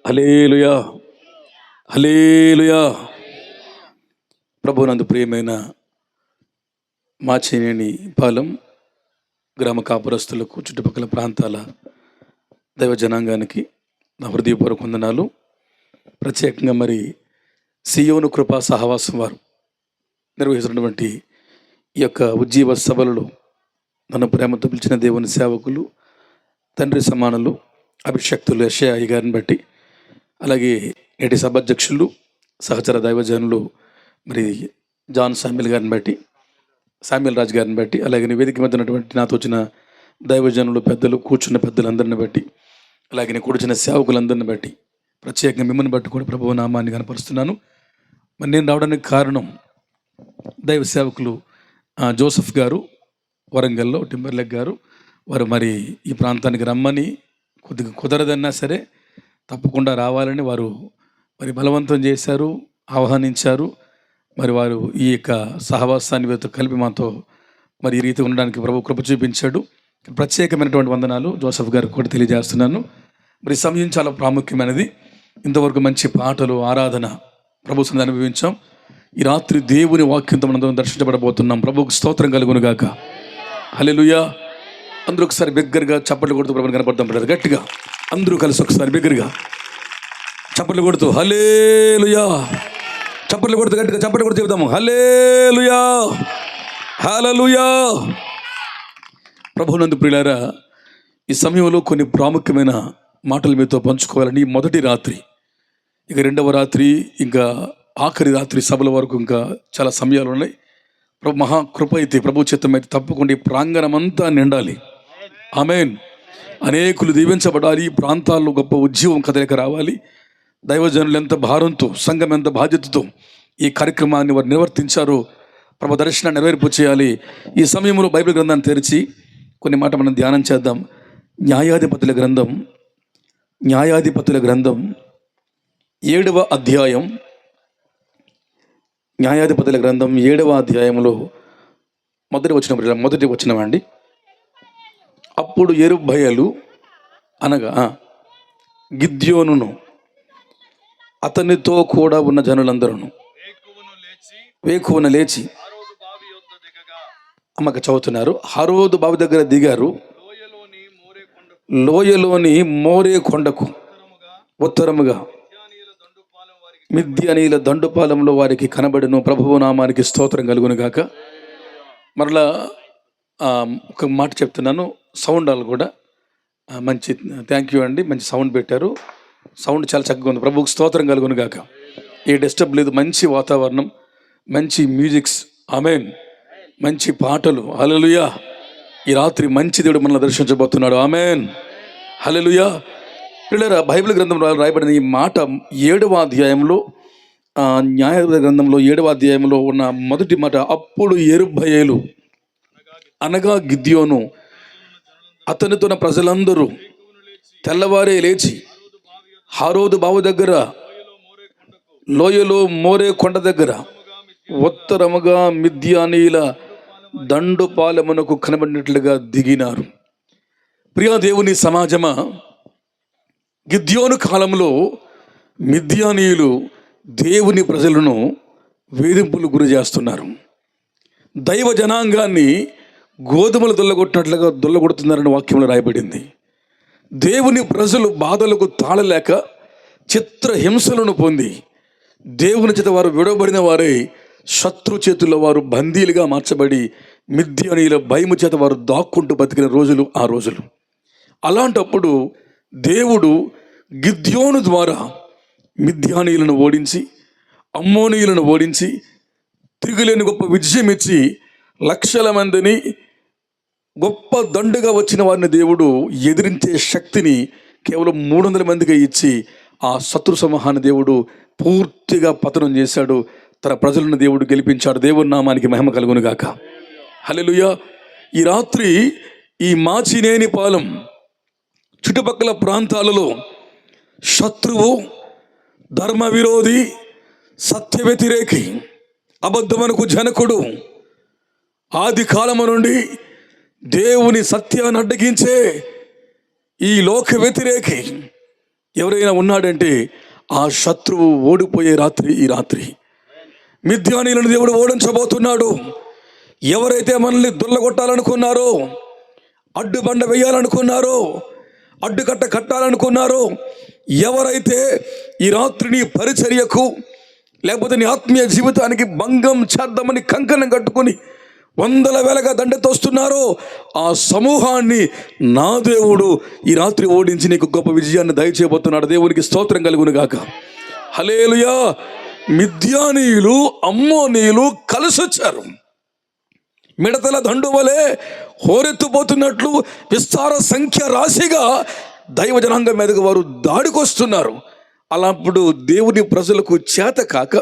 హల్లెలూయా, హల్లెలూయా. ప్రభువునందు ప్రియమైన మాచినేని పాలెం గ్రామ కాపురస్తులకు, చుట్టుపక్కల ప్రాంతాల దైవ జనాంగానికి నా హృదయపూర్వక వందనాలు. ప్రత్యేకంగా మరి సియోను కృపా సహవాసం వారు నిర్వహిస్తున్నటువంటి ఈ యొక్క ఉజ్జీవ సభలలో నన్ను ప్రేమతో పిలిచిన దేవుని సేవకులు, తండ్రి సమానులు, అభిషక్తులు యెషయా గారిని బట్టి, అలాగే నేటి సభాధ్యక్షులు, సహచర దైవజనులు మరి జాన్ శామ్యుల్ గారిని బట్టి, శామ్యుల్ రాజు గారిని బట్టి, అలాగే నివేదిక మధ్య ఉన్నటువంటి నాతో వచ్చిన దైవజనులు, పెద్దలు, కూర్చున్న పెద్దలందరిని బట్టి, అలాగే కూర్చున్న సేవకులందరిని బట్టి, ప్రత్యేకంగా మిమ్మల్ని బట్టి కూడా ప్రభువు నామాన్ని కనపరుస్తున్నాను. మరి నేను రావడానికి కారణం దైవ సేవకులు జోసెఫ్ గారు, వరంగల్లో టింబర్లెక్ గారు, వారు మరి ఈ ప్రాంతానికి రమ్మని కొద్దిగా కుదరదన్నా సరే తప్పకుండా రావాలని వారు మరి బలవంతం చేశారు, ఆహ్వానించారు. మరి వారు ఈ యొక్క సహవాసాన్ని వీరితో కలిపి మాతో మరి ఈ రీతి ఉండడానికి ప్రభు కృప చూపించాడు. ప్రత్యేకమైనటువంటి వందనాలు జోసెఫ్ గారికి కూడా తెలియజేస్తున్నాను. మరి సమయం చాలా ప్రాముఖ్యమైనది. ఇంతవరకు మంచి పాటలు, ఆరాధన ప్రభు సన్నిధిని అనుభవించాం. ఈ రాత్రి దేవుని వాక్యంతో మనం దర్శించబడబోతున్నాం. ప్రభువుకు స్తోత్రం కలుగును గాక. హల్లెలూయా. అందరూ ఒకసారి బిగ్గరగా చప్పట్లు కొడుతూ ప్రభుని కనపడతాం. పడారు గట్టిగా అందరూ కలిసి ఒకసారి బిగ్గరగా చప్పట్లు కొడుతూ హల్లెలూయా, చప్పట్లు కొడుతూ గట్టిగా చప్పట్లు కొడుతూ చెబుతాము హల్లెలూయా, హల్లెలూయా. ప్రభువునందు ప్రియులారా, ఈ సమయంలో కొన్ని ప్రాముఖ్యమైన మాటలు మీతో పంచుకోవాలని. మొదటి రాత్రి, ఇక రెండవ రాత్రి, ఇంకా ఆఖరి రాత్రి సభల వరకు ఇంకా చాలా సమయాలు ఉన్నాయి. ప్రభు మహాకృప అయితే, ప్రభు చిత్తం అయితే తప్పకుండా ఈ ప్రాంగణం అంతా నిండాలి. ఆమేన్. అనేకులు దీవించబడాలి. ఈ ప్రాంతాల్లో గొప్ప ఉద్యమం కదలిక రావాలి. దైవజనులు ఎంత భారంతో, సంఘం ఎంత బాధ్యతతో ఈ కార్యక్రమాన్ని వారు నిర్వర్తించారో ప్రభు దర్శనాన్ని నెరవేర్పు చేయాలి. ఈ సమయంలో బైబిల్ గ్రంథాన్ని తెరిచి కొన్ని మాట మనం ధ్యానం చేద్దాం. న్యాయాధిపతుల గ్రంథం 7వ అధ్యాయం, న్యాయాధిపతుల గ్రంథం 7వ అధ్యాయంలో మొదటి వచనం అండి. అప్పుడు యెరుబ్బయలు అనగా గిద్యోనును అతనితో కూడా ఉన్న జనులందరూ వేకువన లేచి అమ్మక చదువుతున్నారు. హరోదు బావి దగ్గర దిగారు. లోయలోని మోరే కొండకు ఉత్తరముగా మిద్యానీయుల దండుపాలెంలో వారికి కనబడును. ప్రభువు నామానికి స్తోత్రం కలుగును గాక. మరలా ఒక మాట చెప్తున్నాను. సౌండ్ వాళ్ళు కూడా మంచి థ్యాంక్ యూ అండి, మంచి సౌండ్ పెట్టారు. సౌండ్ చాలా చక్కగా ఉంది. ప్రభువుకు స్తోత్రం కలుగును గాక. ఏ డిస్టర్బ్ లేదు. మంచి వాతావరణం, మంచి మ్యూజిక్స్, ఆమేన్, మంచి పాటలు. హల్లెలూయా. ఈ రాత్రి మంచి దేవుడు మనల్ని దర్శించబోతున్నాడు. ఆమేన్, హల్లెలూయా. పిల్లరా, బైబిల్ గ్రంథంలో రాయబడిన ఈ మాట 7వ అధ్యాయంలో, న్యాయాధిపతుల గ్రంథంలో 7వ అధ్యాయంలో ఉన్న మొదటి మాట. అప్పుడు యెరుబ్బయలు అనగా గిద్యోను అతనితో ప్రజలందరూ తెల్లవారే లేచి హరోదు బావు దగ్గర, లోయలో మోరే కొండ దగ్గర ఉత్తరముగా మిద్యానీయుల దండుపాలెమునకు కనబడినట్లుగా దిగినారు. ప్రియా దేవుని సమాజమా, గిద్యోను కాలంలో మిద్యానీయులు దేవుని ప్రజలను వేధింపులు గురి చేస్తున్నారు. దైవ జనాంగాన్ని గోధుమలు దొల్లగొడుతున్నారని వాక్యంలో రాయబడింది. దేవుని ప్రజలు బాధలకు తాళలేక చిత్రహింసలను పొంది దేవుని చేత వారు విడవబడిన వారే శత్రు చేతుల్లో వారు బందీలుగా మార్చబడి మిద్యానీయుల భయము చేత వారు దాక్కుంటూ బతికిన రోజులు ఆ రోజులు. అలాంటప్పుడు దేవుడు గిద్యోను ద్వారా మిద్యానీయులను ఓడించి, అమ్మోనీయులను ఓడించి, తిరుగులేని గొప్ప విజయం ఇచ్చి లక్షల మందిని, గొప్ప దండుగా వచ్చిన వారిని దేవుడు ఎదిరించే శక్తిని కేవలం 300 మందిగా ఇచ్చి ఆ శత్రు సమూహాన్ని దేవుడు పూర్తిగా పతనం చేశాడు. తన ప్రజలను దేవుడు గెలిపించాడు. దేవుని నామానికి మహిమ కలుగును గాక. హల్లెలూయా. ఈ రాత్రి ఈ మాచినేని పాలెం చుట్టుపక్కల ప్రాంతాలలో శత్రువు, ధర్మ విరోధి, సత్య వ్యతిరేకి, అబద్ధమునకు జనకుడు, ఆది కాలము నుండి దేవుని సత్యాన్ని అడ్డగించే ఈ లోక వ్యతిరేకి ఎవరైనా ఉన్నాడంటే ఆ శత్రువు ఓడిపోయే రాత్రి ఈ రాత్రి. మిద్యానీయులను దేవుడు ఓడించబోతున్నాడు. ఎవరైతే మనల్ని దుల్లగొట్టాలనుకున్నారో, అడ్డుబండ వేయాలనుకున్నారో, అడ్డుకట్ట కట్టాలనుకున్నారో, ఎవరైతే ఈ రాత్రి నీ పరిచర్యకు లేకపోతే నీ ఆత్మీయ జీవితానికి భంగం చేద్దామని కంకణం కట్టుకొని వందల వేలగా దండెత్తొస్తున్నారో, ఆ సమూహాన్ని నా దేవుడు ఈ రాత్రి ఓడించి నీకు గొప్ప విజయాన్ని దయచేయబోతున్నాడు. దేవునికి స్తోత్రం కలుగును గాక. హల్లెలూయా. మిద్యానీయులు అమ్మోనీయులు కలిసొచ్చారు. మిడతల దండు వలె హోరెత్తుపోతున్నట్లు విస్తార సంఖ్య రాశిగా దైవ జనాంగం మీదకు వారు దాడికొస్తున్నారు. అలాప్పుడు దేవుని ప్రజలకు చేత కాక,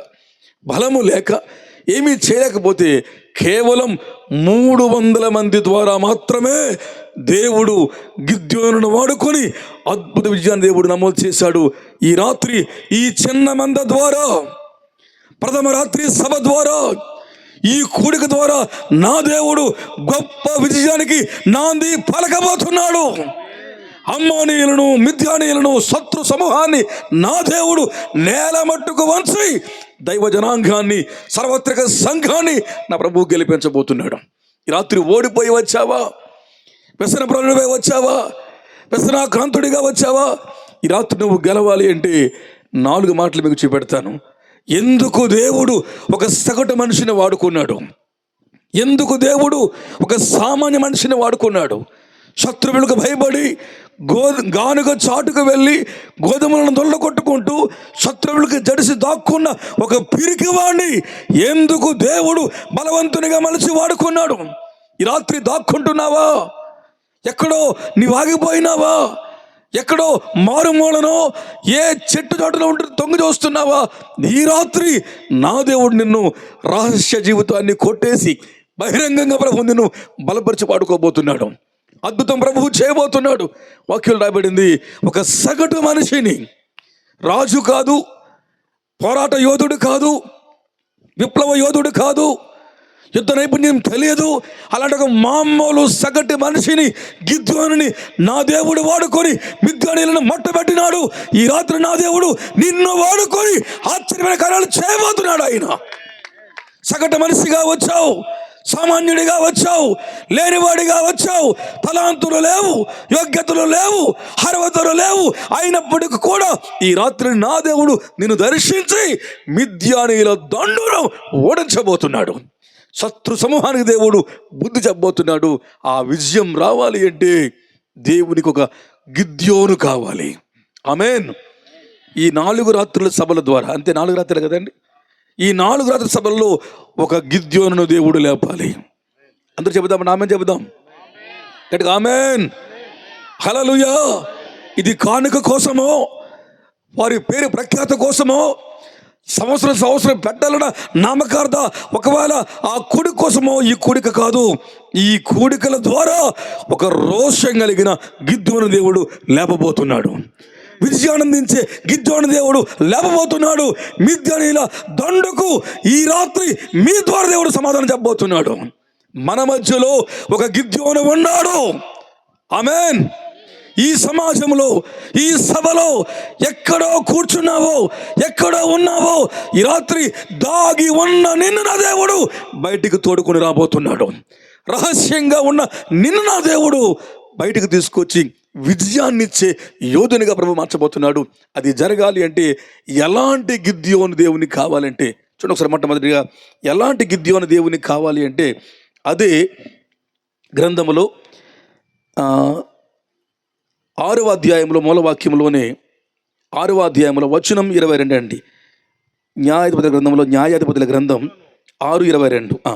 బలము లేక, ఏమీ చేయలేకపోతే కేవలం 300 మంది ద్వారా మాత్రమే దేవుడు గిద్యోనును వాడుకొని అద్భుత విజయాన్ని దేవుడు నమోదు చేశాడు. ఈ రాత్రి ఈ చిన్న మంద ద్వారా, ప్రథమ రాత్రి సభ ద్వారా, ఈ కూడిక ద్వారా నా దేవుడు గొప్ప విజయానికి నాంది పలకబోతున్నాడు. అమ్మోనీయులను, మిద్యానీయులను, శత్రు సమూహాన్ని నా దేవుడు నేల మట్టుకు వంచి దైవ జనాంగాన్ని, సార్వత్రిక సంఘాన్ని నా ప్రభువు గెలిపించబోతున్నాడు. ఈ రాత్రి ఓడిపోయి వచ్చావా? వ్యసన పరుడివై వచ్చావా? వ్యసనాక్రాంతుడిగా వచ్చావా? ఈ రాత్రి నువ్వు గెలవాలి అంటే 4 మాటలు మీకు చూపెడతాను. ఎందుకు దేవుడు ఒక సగటు మనిషిని వాడుకున్నాడు? ఎందుకు దేవుడు ఒక సామాన్య మనిషిని వాడుకున్నాడు? శత్రువులకు భయపడి గానుగ చాటుకు వెళ్ళి గోధుమలను దొల్లగొట్టుకుంటూ శత్రువులకు జడిసి దాక్కున్న ఒక పిరికివాణ్ణి ఎందుకు దేవుడు బలవంతునిగా మలిచి వాడుకున్నాడు? ఈ రాత్రి దాక్కుంటున్నావా? ఎక్కడో నీవు ఆగిపోయినావా? ఎక్కడో మారుమూలనో ఏ చెట్టు చాటులో ఉంటే తొంగి చూస్తున్నావా? ఈ రాత్రి నా దేవుడు నిన్ను రహస్య జీవితాన్ని కొట్టేసి బహిరంగంగా ప్రభు నిన్ను బలపరిచి పాడుకోబోతున్నాడు. అద్భుతం ప్రభువు చేయబోతున్నాడు. వాక్యం రాయబడింది, ఒక సగటు మనిషిని, రాజు కాదు, పోరాట యోధుడు కాదు, విప్లవ యోధుడు కాదు, యుద్ధ నైపుణ్యం తెలియదు, అలాంటి ఒక మామూలు సగటు మనిషిని, గిద్యోనుని నా దేవుడు వాడుకొని మిద్యానీయులను మట్టబెట్టినాడు. ఈ రాత్రి నా దేవుడు నిన్ను వాడుకొని ఆశ్చర్యమైన కార్యాలు చేయబోతున్నాడు. ఆయన సగటు మనిషిగా వచ్చావు, సామాన్యుడిగా వచ్చావు, లేనివాడిగా వచ్చావు, తలాంతులు లేవు, యోగ్యతలు లేవు, అర్హతలు లేవు, అయినప్పటికీ కూడా ఈ రాత్రి నా దేవుడు నిన్ను దర్శించి మిద్యానీయుల దండును ఓడించబోతున్నాడు. శత్రు సమూహానికి దేవుడు బుద్ధి చెప్పబోతున్నాడు. ఆ విజయం రావాలి అంటే దేవునికి ఒక గిద్యోను కావాలి. ఆమేన్. ఈ 4 రాత్రుల సభల ద్వారా, అంతే 4 రాత్రులు కదండి, ఈ 4 రాత్రుల సభల్లో ఒక గిద్యోనును దేవుడు లేపాలి. అందరూ చెబుదాం, ఆమేన్ చెబుదాం గట్టిగా, ఆమేన్. హల్లెలూయా. ఇది కానుక కోసమో, వారి పేరు ప్రఖ్యాత కోసమో, సంవత్సరం పెట్టాలన్న నామకార్థ ఒకవేళ ఆ కూడిక కోసమో ఈ కూడిక కాదు. ఈ కూడికల ద్వారా ఒక రోషం కలిగిన గిద్యోను దేవుడు లేపబోతున్నాడు. విజయానందించే గిద్యోను దేవుడు లేపబోతున్నాడు. మిద్యానీయుల దండుకు ఈ రాత్రి మీ ద్వారా దేవుడు సమాధానం చెప్పబోతున్నాడు. మన మధ్యలో ఒక గిద్యోను ఉన్నాడు. ఆమేన్. ఈ సమాజంలో, ఈ సభలో ఎక్కడో కూర్చున్నావో, ఎక్కడో ఉన్నావో, ఈ రాత్రి దాగి ఉన్న నిన్ను నా దేవుడు బయటికి తోడుకొని రాబోతున్నాడు. రహస్యంగా ఉన్న నిన్ను నా దేవుడు బయటికి తీసుకొచ్చి విజయాన్నిచ్చే యోధునిగా ప్రభు మార్చబోతున్నాడు. అది జరగాలి అంటే ఎలాంటి గిద్యోను దేవుని కావాలంటే, చూడండి ఒకసారి మొట్టమొదటిగా ఎలాంటి గిద్యోను దేవుని కావాలి అంటే, అదే గ్రంథములో 6వ అధ్యాయంలో మూలవాక్యంలోనే 6వ అధ్యాయంలో వచనం 22 అండి. న్యాయాధిపతుల గ్రంథంలో, న్యాయాధిపతుల గ్రంథం 6:22.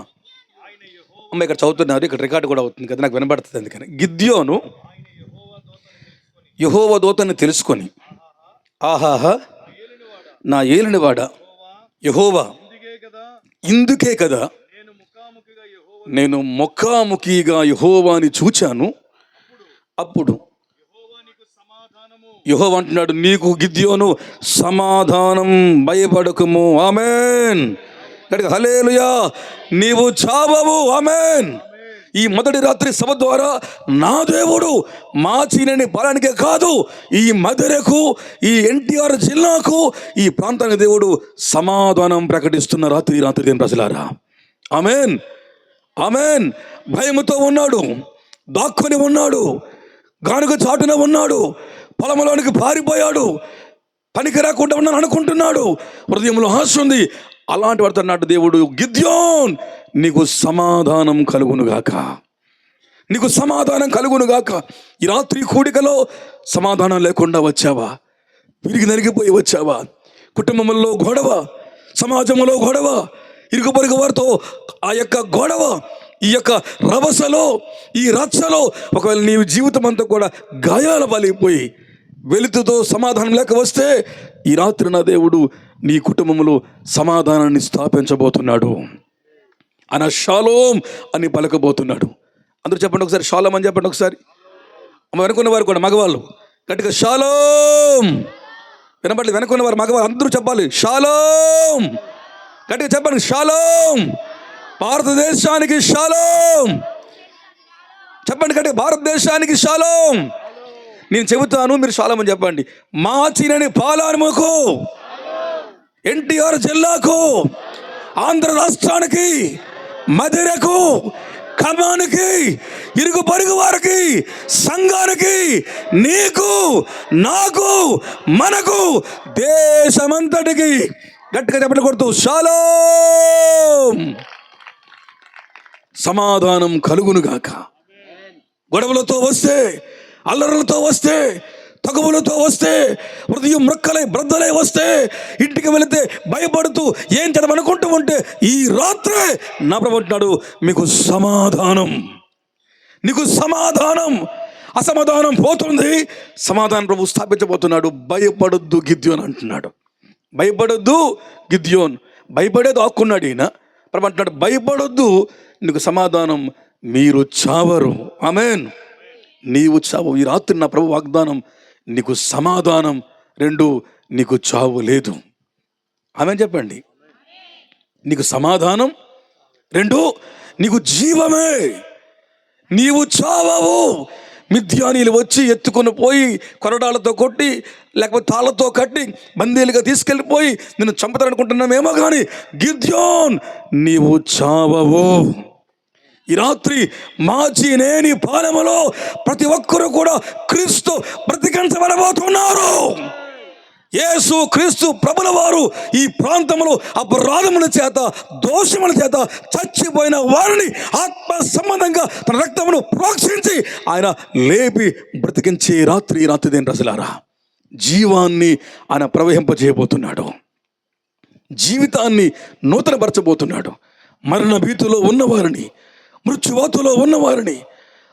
అమ్మ ఇక్కడ చదువుతున్నారు, ఇక్కడ రికార్డు కూడా అవుతుంది కదా, నాకు వినబడుతుంది. అందుకని గిద్యోను యెహోవా దూతని తెలుసుకొని, ఆహాహా నా ఏలినవాడ యెహోవా, ఇందుకే కదా నేను ముఖాముఖిగా యెహోవాని చూచాను. అప్పుడు యెహోవా అంటున్నాడు, నీకు గిద్యోను సమాధానం, భయపడకుము. ఆమేన్. హల్లెలూయా. నీవు చావవు. ఆమేన్. ఈ మొదటి రాత్రి సభ ద్వారా నా దేవుడు మాచినేని పాలనికే కాదు, ఈ మధురకు, ఈ ఎన్టీఆర్ జిల్లాకు, ఈ ప్రాంతానికి దేవుడు సమాధానం ప్రకటిస్తున్న రాత్రి దేవుని ప్రజలారా. ఆమేన్, ఆమేన్. భయముతో ఉన్నాడు, దాక్కుని ఉన్నాడు, గానుగ చాటున ఉన్నాడు, పొలంలోనికి పారిపోయాడు, పనికి రాకుండా ఉన్నాను అనుకుంటున్నాడు, హృదయంలో ఆశ ఉంది. అలాంటి వాడితో అన్నాడు దేవుడు, గిద్యోన్ నీకు సమాధానం కలుగునుగాక, నీకు సమాధానం కలుగునుగాక. ఈ రాత్రి కూడికలో సమాధానం లేకుండా వచ్చావా? విరిగి నరిగిపోయి వచ్చావా? కుటుంబంలో గొడవ, సమాజంలో గొడవ, ఇరుగు పొరుగు వారితో ఆ యొక్క గొడవ, ఈ యొక్క రభసలో, ఈ రచ్చలో ఒకవేళ నీ జీవితం అంతా కూడా గాయాల పాలైపోయి వెలుతుతో సమాధానం లేక వస్తే ఈ రాత్రి నా దేవుడు నీ కుటుంబంలో సమాధానాన్ని స్థాపించబోతున్నాడు. ఆయన షాలోమ్ అని పలకబోతున్నాడు. అందరూ చెప్పండి ఒకసారి, షాలోమ్ అని చెప్పండి ఒకసారి. వెనుకున్న వారు కూడా మగవాళ్ళు గట్టిగా షాలోమ్. వినపడలేదు, వెనుకున్న వారు మగవాళ్ళు అందరూ చెప్పాలి షాలోమ్. గట్టిగా చెప్పండి షాలోమ్. భారతదేశానికి షాలోమ్. చెప్పండి గట్టిగా, భారతదేశానికి షాలోమ్. నేను చెబుతాను, మీరు షాలోమ్ అని చెప్పండి. మాచినేని పాలెముకు, ఎన్టీఆర్ జిల్లాకు, ఆంధ్ర రాష్ట్రానికి, మధురకు, ఖమ్మానికి, ఇరుగు పొరుగు వారికి, సంఘానికి, నీకు, నాకు, మనకు, దేశమంతటికి గట్టిగా చెప్పండి కొడుతూ షాలోమ్. సమాధానం కలుగునుగాక. గొడవలతో వస్తే, అల్లరులతో వస్తే, తగువులతో వస్తే, హృదయం మొక్కలై బ్రద్దలై వస్తే, ఇంటికి వెళితే భయపడుతూ ఏం చదవనుకుంటూ ఉంటే ఈ రాత్రే నా ప్రభు అంటున్నాడు, మీకు సమాధానం, నీకు సమాధానం. అసమాధానం పోతుంది, సమాధానం ప్రభు స్థాపించబోతున్నాడు. భయపడొద్దు గిద్యోన్ అంటున్నాడు. భయపడొద్దు గిద్యోన్. భయపడేది ఆక్కున్నాడు ఈయన. ప్రభు అంటున్నాడు, భయపడొద్దు, నీకు సమాధానం, మీరు చావరు. ఆమేన్. నీవు చావు. ఈ రాత్రి నా ప్రభు వాగ్దానం, నీకు సమాధానం. 2, నీకు చావు లేదు. ఆమేన్ చెప్పండి. నీకు సమాధానం. 2, నీకు జీవమే. నీవు చావవు. మిద్యానీలు వచ్చి ఎత్తుకొని పోయి కొరడాలతో కొట్టి, లేకపోతే తాళ్ళతో కట్టి బందీలుగా తీసుకెళ్ళిపోయి నిన్ను చంపుతారనుకుంటున్నామేమో కానీ గిద్యోన్ నీవు చావవు. ఈ రాత్రి మాచినేని పాలెములో ప్రతి ఒక్కరూ కూడా క్రీస్తు బ్రతికించబడబోతున్నారు. యేసు క్రీస్తు ప్రభుల వారు ఈ ప్రాంతంలో అపరాధముల చేత, దోషముల చేత చచ్చిపోయిన వారిని ఆత్మ సంబంధంగా తన రక్తమును ప్రోక్షించి ఆయన లేపి బ్రతికించే రాత్రి దేని రసలారా, జీవాన్ని ఆయన ప్రవహింపజేయబోతున్నాడు. జీవితాన్ని నూతనపరచబోతున్నాడు. మరణ భీతిలో ఉన్నవారిని, మృత్యువాతులో ఉన్నవారిని,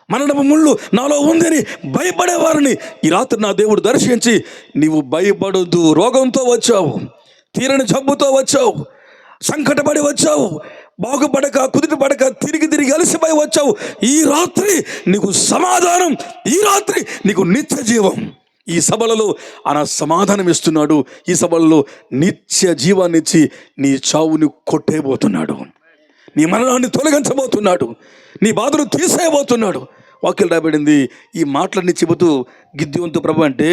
మరణపు ముళ్ళు నాలో ఉందని భయపడేవారిని ఈ రాత్రి నా దేవుడు దర్శించి, నీవు భయపడొద్దు. రోగంతో వచ్చావు, తీరని జబ్బుతో వచ్చావు, సంకటపడి వచ్చావు, బాగుపడక కుదుటపడక తిరిగి అలసిపోయి వచ్చావు. ఈ రాత్రి నీకు సమాధానం, ఈ రాత్రి నీకు నిత్య జీవం. ఈ సభలలో ఆయన సమాధానం ఇస్తున్నాడు. ఈ సభలలో నిత్య జీవాన్ని ఇచ్చి నీ చావుని కొట్టేయబోతున్నాడు. నీ మరణాన్ని తొలగించబోతున్నాడు. నీ బాధను తీసేయబోతున్నాడు. వాక్యం రాబడింది. ఈ మాటలన్నీ చెబుతూ గిద్యోనుతో ప్రభు అంటే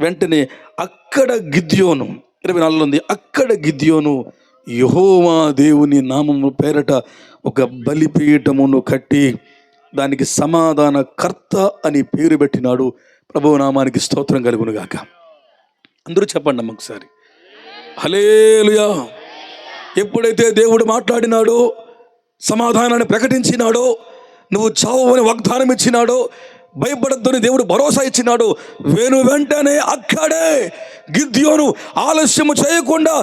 వెంటనే అక్కడ గిద్యోను 24 ఉంది. అక్కడ గిద్యోను యెహోవా దేవుని నామము పేరట ఒక బలిపీఠమును కట్టి దానికి సమాధాన కర్త అని పేరు పెట్టినాడు. ప్రభువు నామానికి స్తోత్రం కలుగునుగాక. అందరూ చెప్పండి అమ్మ ఒకసారి హల్లెలూయా. ఎప్పుడైతే దేవుడు మాట్లాడినాడో, సమాధానాన్ని ప్రకటించినాడో, నువ్వు చావు అని వాగ్దానం ఇచ్చినాడో, భయపడద్దని దేవుడు భరోసా ఇచ్చినాడు, వెంటనే అక్కడే గిద్యోను ఆలస్యము చేయకుండా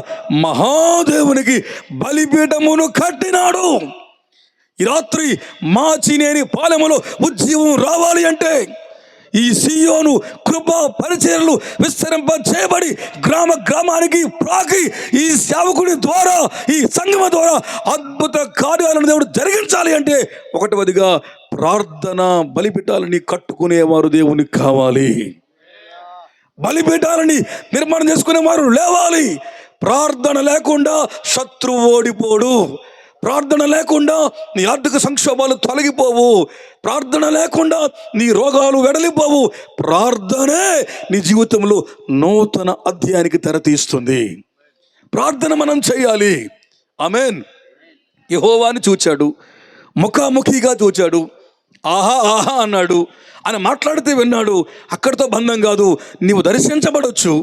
మహాదేవునికి బలిపీఠమును కట్టినాడు. ఈ రాత్రి మాచినేని పాలెములో ఉజ్జీవం రావాలి అంటే ఈ సియోను కృపా పరిచర్యలు విస్తరింప చేయబడి గ్రామానికి ప్రాకి ఈ సేవకుడి ద్వారా, ఈ సంగమ ద్వారా అద్భుత కార్యాలను దేవుడు జరిగించాలి అంటే ఒకటివదిగా ప్రార్థన బలిపీఠాలని కట్టుకునేవారు దేవునికి కావాలి. బలిపీఠాలని నిర్మాణం చేసుకునేవారు లేవాలి. ప్రార్థన లేకుండా శత్రువు ఓడిపోడు. ప్రార్థన లేకుండా నీ ఆర్థిక సంక్షోభాలు తొలగిపోవు. ప్రార్థన లేకుండా నీ రోగాలు వెడలిపోవు. ప్రార్థనే నీ జీవితంలో నూతన అధ్యాయానికి తెరతీస్తుంది. ప్రార్థన మనం చేయాలి. ఆమేన్. యెహోవాని చూచాడు, ముఖాముఖిగా చూచాడు, ఆహా ఆహా అన్నాడు. ఆయన మాట్లాడితే విన్నాడు. అక్కడితో బంధం కాదు. నీవు దర్శించబడవచ్చు,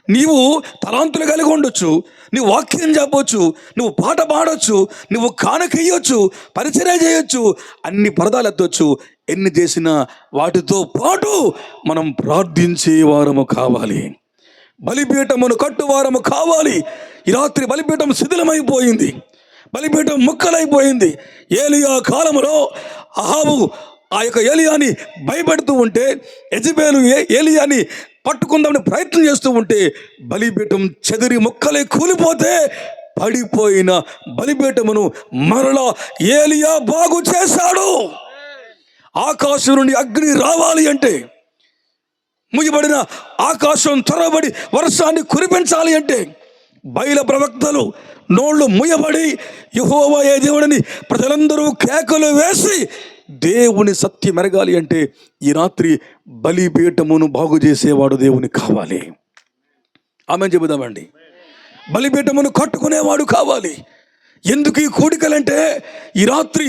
నీవు తలాంతులు కలిగి ఉండొచ్చు, నువ్వు వాక్యం చెప్పొచ్చు, నువ్వు పాట పాడొచ్చు, నువ్వు కానుకయ్యొచ్చు, పరిచర్య చేయొచ్చు, అన్ని పరదాలు ఎత్తొచ్చు. ఎన్ని చేసినా వాటితో పాటు మనం ప్రార్థించే వారము కావాలి. బలిపీఠమును కట్టువారము కావాలి. ఈ రాత్రి బలిపీఠం శిథిలమైపోయింది, బలిపీఠం ముక్కలైపోయింది. ఏలియా కాలంలో అహాబు ఆ యొక్క ఏలియాని భయపెడుతూ ఉంటే, యెజెబెలు ఏలియాని పట్టుకుందామని ప్రయత్నం చేస్తూ ఉంటే బలిపీఠం చెదిరి ముక్కలై కూలిపోతే పడిపోయిన బలిపీఠమును మరలా ఏలియా బాగు చేశాడు. ఆకాశం నుండి అగ్ని రావాలి అంటే, ముగిబడిన ఆకాశం త్వరబడి వర్షాన్ని కురిపించాలి అంటే, బయలు ప్రవక్తలు నోళ్ళు ముయ్యబడి యెహోవాయే దేవుడని ప్రజలందరూ కేకలు వేసి దేవుని సత్యం మెరగాలి అంటే, ఈ రాత్రి బలిపీఠమును బాగు చేసేవాడు దేవుని కావాలి. ఆమె చెబుదామండి. బలిపీఠమును కట్టుకునేవాడు కావాలి. ఎందుకు ఈ కూడికలంటే, ఈ రాత్రి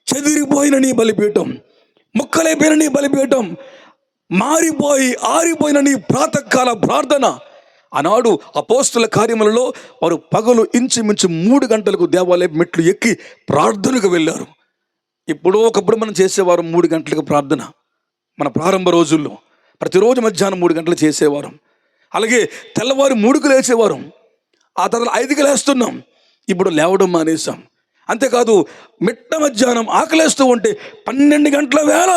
చెదిరిపోయిన నీ బలిపీఠం, ముక్కలైపోయిన నీ బలిపీఠం, మారిపోయి ఆరిపోయిన నీ ప్రాతకాల ప్రార్థన. ఆనాడు అపోస్తుల కార్యములలో వారు పగలు ఇంచుమించు 3 గంటలకు దేవాలయ మెట్లు ఎక్కి ప్రార్థనకు వెళ్ళారు. ఇప్పుడు ఒకప్పుడు మనం చేసేవారు 3 గంటలకు ప్రార్థన. మన ప్రారంభ రోజుల్లో ప్రతిరోజు మధ్యాహ్నం 3 గంటలు చేసేవారు. అలాగే తెల్లవారు 3కు లేచేవారు. ఆ తర్వాత 5కి లేస్తున్నాం. ఇప్పుడు లేవడం మానేసాం. అంతేకాదు, మిట్ట మధ్యాహ్నం ఆకలేస్తూ ఉంటే 12 గంటల వేళ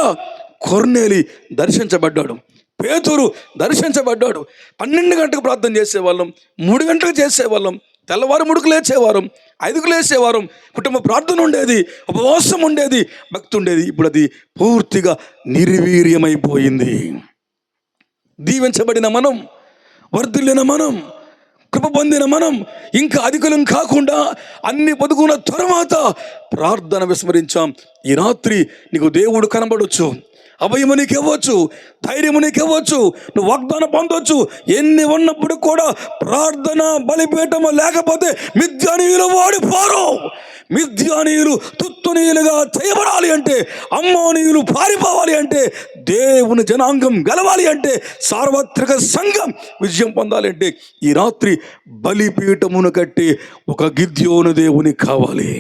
కొర్నేలి దర్శించబడ్డాడు, పేతురు దర్శించబడ్డాడు. 12 గంటలకు ప్రార్థన చేసేవాళ్ళం, 3 గంటలకు చేసేవాళ్ళం, తెల్లవారు 3కు లేచేవారం, 5కు లేచేవారం. కుటుంబ ప్రార్థన ఉండేది, ఉపవాసం ఉండేది, భక్తి ఉండేది. ఇప్పుడు అది పూర్తిగా నిర్వీర్యమైపోయింది. దీవించబడిన మనం, వర్ధిల్లిన మనం, కృప పొందిన మనం ఇంకా అధికులం కాకుండా అన్ని పొదుకున్న తర్వాత ప్రార్థన విస్మరించాం. ఈ రాత్రి నీకు దేవుడు కనబడొచ్చు, అభయము నీకు ఇవ్వచ్చు, ధైర్యము నీకు ఇవ్వచ్చు, నువ్వు వాగ్దానం పొందొచ్చు. ఎన్ని ఉన్నప్పుడు కూడా ప్రార్థన బలిపీఠము లేకపోతే మిద్యానీయులు వాడిపోరు. మిద్యానీయులు తుత్తునీయులుగా చేయబడాలి అంటే, అమ్మోనీయులు పారిపోవాలి అంటే, దేవుని జనాంగం గెలవాలి అంటే, సార్వత్రిక సంఘం విజయం పొందాలి అంటే, ఈ రాత్రి బలిపీఠమును కట్టి ఒక గిద్యోను దేవుని కావాలి.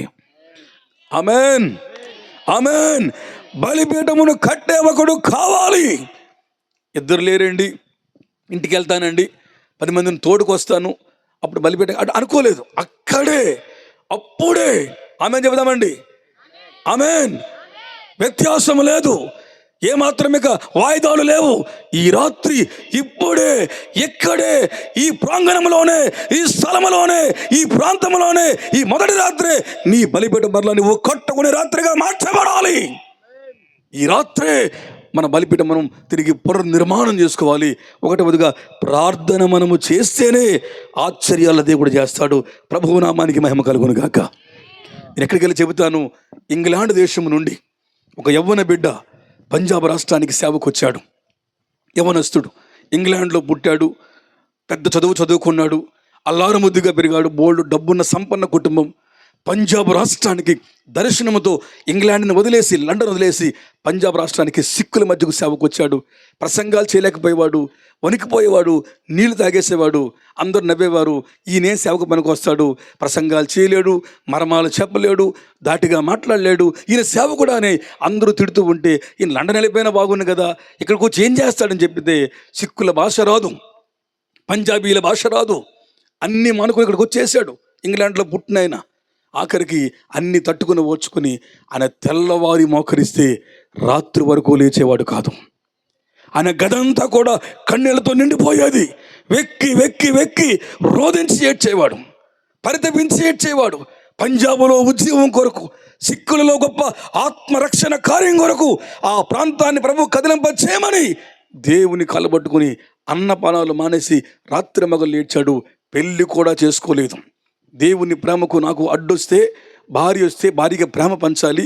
ఆమేన్, ఆమేన్. బలిపీఠమును కట్టే ఒకడు కావాలి. ఇద్దరు లేరండి, ఇంటికి వెళ్తానండి, 10 మందిని తోడుకొస్తాను, అప్పుడు బలిపీఠం అనుకోలేదు. అక్కడే అప్పుడే ఆమేన్ చెబుదామండి. ఆమేన్. వ్యత్యాసం లేదు, ఏమాత్రం ఇక వాయిదాలు లేవు. ఈ రాత్రి ఇప్పుడే ఇక్కడే ఈ ప్రాంగణంలోనే, ఈ స్థలంలోనే, ఈ ప్రాంతంలోనే, ఈ మొదటి రాత్రే నీ బలిపీఠం బదులు నువ్వు కట్టుకునే రాత్రిగా మార్చబడాలి. ఈ రాత్రే మన బలిపీఠం మనం తిరిగి పునర్నిర్మాణం చేసుకోవాలి. ఒకటవదిగా ప్రార్థన మనము చేస్తేనే ఆశ్చర్యాల దేవుడు చేస్తాడు. ప్రభువు నామానికి మహిమ కలుగును గాక. నేను ఎక్కడికి వెళ్ళి చెబుతాను. ఇంగ్లాండ్ దేశం నుండి ఒక యవ్వన బిడ్డ పంజాబ్ రాష్ట్రానికి సేవకు వచ్చాడు. యవ్వనస్తుడు, ఇంగ్లాండ్లో పుట్టాడు, పెద్ద చదువుకున్నాడు, అల్లారముద్దుగా పెరిగాడు, బోల్డ్ డబ్బున్న సంపన్న కుటుంబం. పంజాబ్ రాష్ట్రానికి దర్శనముతో ఇంగ్లాండ్ని వదిలేసి, లండన్ వదిలేసి పంజాబ్ రాష్ట్రానికి సిక్కుల మధ్యకు సేవకు వచ్చాడు. ప్రసంగాలు చేయలేకపోయేవాడు, వణికిపోయేవాడు, నీళ్లు తాగేసేవాడు. అందరూ నవ్వేవారు. ఈయనే సేవకు పనికి వస్తాడు, ప్రసంగాలు చేయలేడు, మర్మాలు చెప్పలేడు, దాటిగా మాట్లాడలేడు, ఈయన సేవకుడు అని అందరూ తిడుతూ ఉంటే, ఈయన లండన్ వెళ్ళిపోయినా బాగుంది కదా, ఇక్కడికి వచ్చి ఏం చేస్తాడని చెప్పితే, సిక్కుల భాష రాదు, పంజాబీల భాష రాదు, అన్నీ మానుకొని ఇక్కడికి వచ్చేసాడు. ఇంగ్లాండ్లో పుట్టిన ఆయన ఆఖరికి అన్ని తట్టుకుని ఓర్చుకుని ఆయన తెల్లవారి మోకరిస్తే రాత్రి వరకు లేచేవాడు కాదు. ఆయన గదంతా కూడా కన్నీళ్లతో నిండిపోయేది. వెక్కి వెక్కి వెక్కి రోదించి ఏడ్చేవాడు, పరితపించి ఏడ్చేవాడు. పంజాబులో ఉద్యమం కొరకు, సిక్కులలో గొప్ప ఆత్మరక్షణ కార్యం కొరకు ఆ ప్రాంతాన్ని ప్రభు కదిలింప చేయమని దేవుని కలబట్టుకుని అన్నపానాలు మానేసి రాత్రి మగలు ఏడ్చాడు. పెళ్ళి కూడా చేసుకోలేదు. దేవుని ప్రేమకు నాకు అడ్డొస్తే భార్య వస్తే భార్యకి ప్రేమ పంచాలి,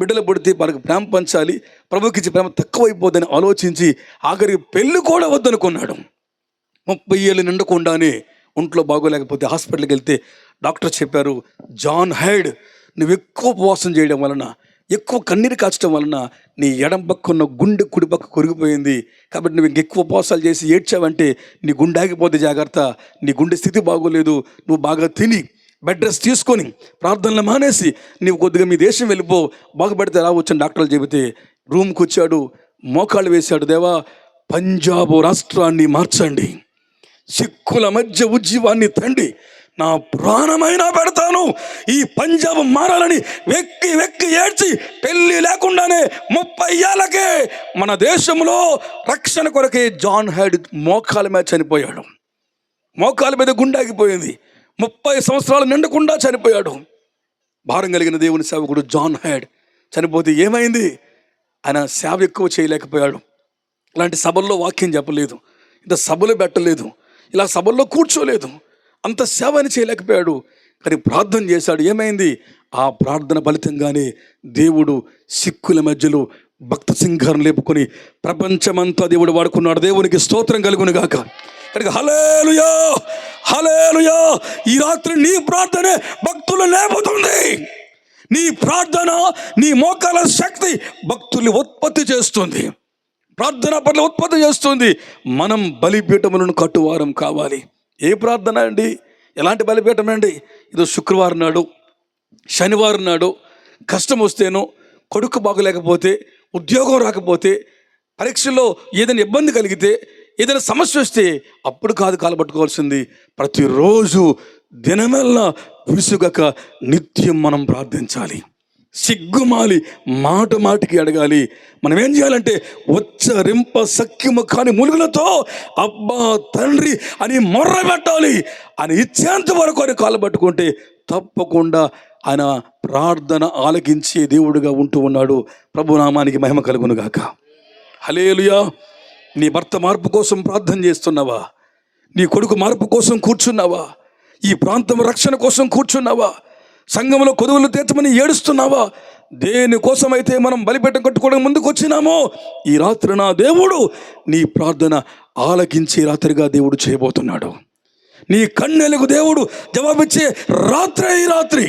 బిడ్డలు పుడితే వాళ్ళకి ప్రేమ పంచాలి, ప్రభుకి ఇచ్చే ప్రేమ తక్కువైపోద్దని ఆలోచించి ఆఖరికి పెళ్ళి కూడా వద్దనుకున్నాడు. 30 ఏళ్ళు నిండకుండానే ఒంట్లో బాగోలేకపోతే హాస్పిటల్కి వెళ్తే డాక్టర్ చెప్పారు, జాన్ హైడ్, నువ్వు ఎక్కువ ఉపవాసం చేయడం వలన, ఎక్కువ కన్నీరు కాచడం వలన నీ ఎడం పక్క ఉన్న గుండె కుడి పక్క కొరిగిపోయింది. కాబట్టి నువ్వు ఇంకెక్కువ ఉపవాసాలు చేసి ఏడ్చావంటే నీ గుండె ఆగిపోతే జాగ్రత్త, నీ గుండె స్థితి బాగోలేదు, నువ్వు బాగా తిని బెడ్ రెస్ట్ తీసుకొని ప్రార్థనలు మానేసి నీవు కొద్దిగా మీ దేశం వెళ్ళిపో, బాగుపడితే రావచ్చని డాక్టర్లు చెబితే రూమ్కి వచ్చాడు, మోకాళ్ళు వేశాడు, దేవా పంజాబ్ రాష్ట్రాన్ని మార్చండి, సిక్కుల మధ్య ఉజ్జీవాన్ని తండి, నా ప్రాణమైనా పెడతాను, ఈ పంజాబ్ మారాలని వెక్కి వెక్కి ఏడ్చి పెళ్ళి లేకుండానే 30 ఏళ్ళకే మన దేశంలో రక్షణ కొరకే జాన్ హైడ్ మోకాల మీద చనిపోయాడు. మోకాల మీద గుండాగిపోయింది, 30 సంవత్సరాలు నిండకుండా చనిపోయాడు. భారం కలిగిన దేవుని సేవకుడు జాన్ హైడ్ చనిపోతే ఏమైంది? ఆయన సేవ ఎక్కువ చేయలేకపోయాడు. ఇలాంటి సభల్లో వాక్యం చెప్పలేదు, ఇంత సభలు పెట్టలేదు, ఇలా సభల్లో కూర్చోలేదు, అంత సేవని చేయలేకపోయాడు. కానీ ప్రార్థన చేశాడు. ఏమైంది? ఆ ప్రార్థన ఫలితంగానే దేవుడు సిక్కుల మధ్యలో భక్త సింగారం లేపుకొని ప్రపంచమంతా దేవుడు వాడుకున్నాడు. దేవునికి స్తోత్రం కలుగును గాక. హల్లెలూయా, హల్లెలూయా. ఈ రాత్రి నీ ప్రార్థనే భక్తులు లేపుతుంది. నీ ప్రార్థన, నీ మోకాల శక్తి భక్తుల్ని ఉత్పత్తి చేస్తుంది, ప్రార్థన పట్ల ఉత్పత్తి చేస్తుంది. మనం బలిపీఠములను కట్టువారం కావాలి. ఏ ప్రార్థన అండి? ఎలాంటి బలిపీఠం అండి? ఇది శుక్రవారం నాడు, శనివారం నాడు కష్టం వస్తేనో, కొడుకు బాగోలేకపోతే, ఉద్యోగం రాకపోతే, పరీక్షల్లో ఏదైనా ఇబ్బంది కలిగితే, ఏదైనా సమస్య వస్తే అప్పుడు కాదు కాలపట్టుకోవాల్సింది. ప్రతిరోజు దినమెల్లా విసుగక నిత్యం మనం ప్రార్థించాలి. సిగ్గుమాలి మాట మాటికి అడగాలి. మనం ఏం చేయాలంటే ఉచ్చరింప సఖ్యము కాని ములుగులతో అబ్బా తండ్రి అని మొర్ర పెట్టాలి. ఆయన ఇచ్చేంత వరకు ఆయన కాలు పట్టుకుంటే తప్పకుండా ఆయన ప్రార్థన ఆలకించే దేవుడుగా ఉంటూ ఉన్నాడు. ప్రభునామానికి మహిమ కలుగును గాక. హల్లెలూయా. నీ భర్త మార్పు కోసం ప్రార్థన చేస్తున్నావా? నీ కొడుకు మార్పు కోసం కూర్చున్నావా? ఈ ప్రాంతం రక్షణ కోసం కూర్చున్నావా? సంఘంలో కొదువులు తీర్చమని ఏడుస్తున్నావా? దేనికోసమైతే మనం బలిపీఠం కట్టుకోవడం ముందుకు వచ్చినామో, ఈ రాత్రి నా దేవుడు నీ ప్రార్థన ఆలకించే రాత్రిగా దేవుడు చేయబోతున్నాడు. నీ కన్నెలకు దేవుడు జవాబిచ్చే రాత్రి. ఈ రాత్రి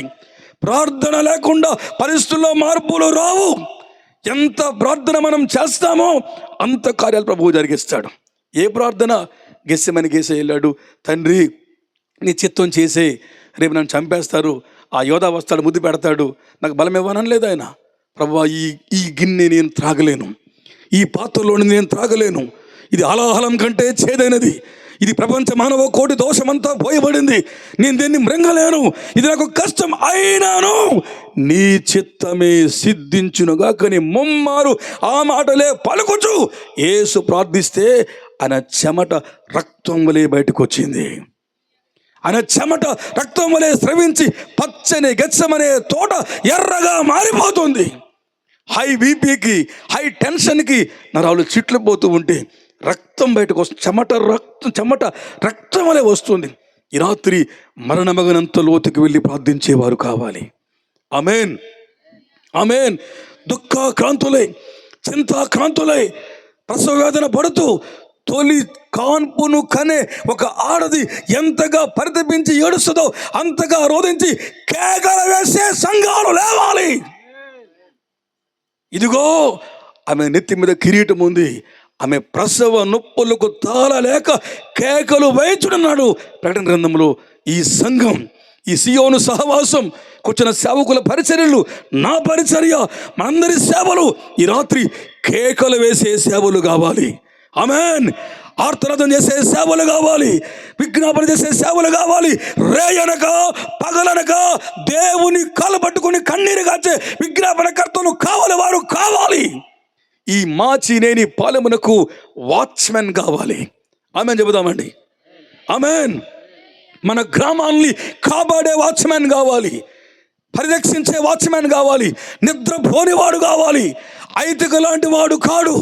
ప్రార్థన లేకుండా పరిస్థితుల్లో మార్పులు రావు. ఎంత ప్రార్థన మనం చేస్తామో అంత కార్యాలు ప్రభువు జరిగిస్తాడు. ఏ ప్రార్థన? గెస్సెమని గేసే వెళ్ళాడు, తండ్రి నీ చిత్తం చేసే, రేపు నన్ను చంపేస్తారు, ఆ యోధా వస్తాడు, ముద్దు పెడతాడు, నాకు బలం ఇవ్వనని లేదు ఆయన. ప్రభువా ఈ గిన్నె నేను త్రాగలేను, ఈ పాత్రలోని నేను త్రాగలేను, ఇది అలాహలం కంటే చేదైనది, ఇది ప్రపంచ మానవ కోటి దోషమంతా పోయబడింది, నేను దీన్ని మృంగలేను, ఇది నాకు కష్టం అయినాను, నీ చిత్తమే సిద్ధించునుగా. కానీ ముమ్మారు ఆ మాటలే పలుకుచు యేసు ప్రార్థిస్తే ఆయన చెమట రక్తం వలె బయటకు వచ్చింది. ఆయన చెమట రక్తం వలె స్రవించి పచ్చని గెత్సెమనే తోట ఎర్రగా మారిపోతుంది. హై బీపీకి, హై టెన్షన్కి నరాలు చిట్లిపోతూ ఉంటే రక్తం బయటకు వస్తుంది, చెమట రక్తం వలె వస్తుంది. ఈ రాత్రి మరణమగనంత లోతుకి వెళ్ళి ప్రార్థించేవారు కావాలి. ఆమేన్, ఆమేన్. దుఃఖాక్రాంతులై, చింతాక్రాంతులై, ప్రసవ వేదన పడుతూ తొలి కాన్పును కనే ఒక ఆడది ఎంతగా పరితపించి ఏడుస్తుందో అంతగా రోధించి కేకలు వేసే సంఘాలు లేవాలి. ఇదిగో ఆమె నెత్తి మీద కిరీటం ఉంది, ఆమె ప్రసవ నొప్పులకు తాళలేక కేకలు వేచుడున్నాడు. ప్రకటన గ్రంథంలో ఈ సంఘం, ఈ సియోను సహవాసం, కూర్చున్న సేవకుల పరిచర్యలు, నా పరిచర్య, మనందరి సేవలు ఈ రాత్రి కేకలు వేసే సేవలు కావాలి. ఆమేన్. ఆర్తనాదం చేసే సేవలు కావాలి, విజ్ఞాపన చేసే సేవలు కావాలి. రేయనక పగలనక దేవుని కాలు పట్టుకుని కన్నీరు కాచే విజ్ఞాపనకర్తలు కావాలి, వారు కావాలి. ఈ మాచినేని పాలెమునకు వాచ్మెన్ కావాలి. ఆమేన్ చెబుదామండి. ఆమేన్. మన గ్రామాన్ని కాపాడే వాచ్మెన్ కావాలి, పరిరక్షించే వాచ్మెన్ కావాలి, నిద్రపోనివాడు కావాలి. ఐతిక లాంటి వాడు కాడు,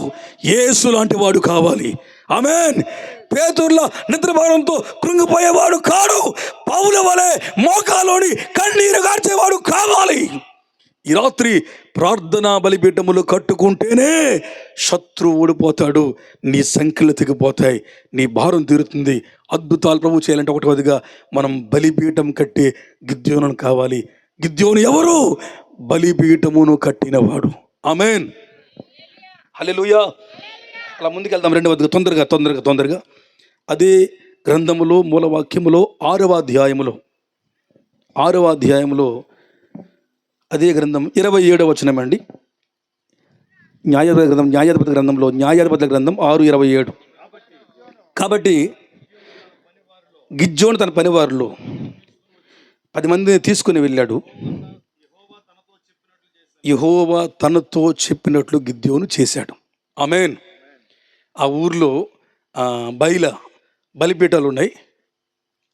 యేసు లాంటి వాడు కావాలి. ఆమేన్. పేతురులా నిద్రభారంతో కృంగిపోయేవాడు కాడు. పౌలు వలె మోకాలోని కన్నీరు గార్చేవాడు కావాలి. ఈ రాత్రి ప్రార్థనా బలిపీఠములు కట్టుకుంటేనే శత్రువు ఓడిపోతాడు, నీ సంఖ్యలు తెగిపోతాయి, నీ భారం తీరుతుంది. అద్భుతాలు ప్రభు చేయాలంటే ఒకటిగా మనం బలిపీఠం కట్టే గిద్యోను కావాలి. గిద్యోను ఎవరు? బలిపీఠమును కట్టినవాడు. ఆమేన్. హల్లెలూయా. అలా ముందుకెళ్దాం. రెండవదిగా తొందరగా అదే గ్రంథములో మూలవాక్యములో 6వ అధ్యాయములో అదే గ్రంథం 27వ వచనం అండి. న్యాయాధిపతుల గ్రంథంలో 6:27. కాబట్టి గిద్యోను తన పనివారులు 10 మందిని తీసుకుని వెళ్ళాడు. యెహోవా తనతో చెప్పినట్లు గిద్యోను చేశాడు. ఆమేన్. ఆ ఊర్లో బలిపీఠాలు ఉన్నాయి.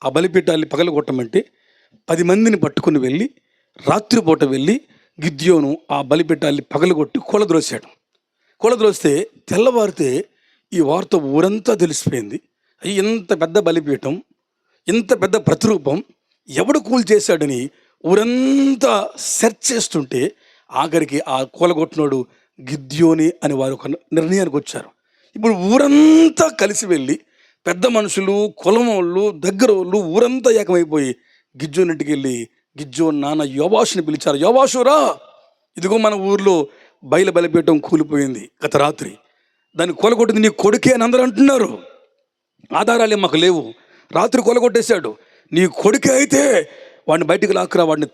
ఆ బలిపీఠాన్ని పగలగొట్టమంటే 10 మందిని పట్టుకుని వెళ్ళి రాత్రిపూట వెళ్ళి గిద్యోను ఆ బలిపీఠాన్ని పగలగొట్టి కూలద్రోస్తే తెల్లవారితే ఈ వార్త ఊరంతా తెలిసిపోయింది. ఇంత పెద్ద బలిపీఠం, ఇంత పెద్ద ప్రతిరూపం ఎవడు కూల్చేశాడని ఊరంతా సెర్చ్ చేస్తుంటే ఆఖరికి ఆ కూలగొట్టినోడు గిద్యోని అని వారు ఒక నిర్ణయానికి వచ్చారు. ఇప్పుడు ఊరంతా కలిసి వెళ్ళి పెద్ద మనుషులు, కులమోళ్ళు, దగ్గరోళ్ళు ఊరంతా ఏకమైపోయి గిద్యోని ఇంటికి వెళ్ళి గిద్యోని నాన్న యోవాషుని పిలిచారు. యోవాషురా, ఇదిగో మన ఊర్లో బలిపీఠం కూలిపోయింది గత రాత్రి, దాన్ని కొలగొట్టింది నీ కొడుకే అని అందరూ అంటున్నారు. ఆధారాలు మాకు లేవు, రాత్రి కొలగొట్టేశాడు, నీ కొడుకే అయితే వాడిని బయటికి లాక్కురా, వాడిని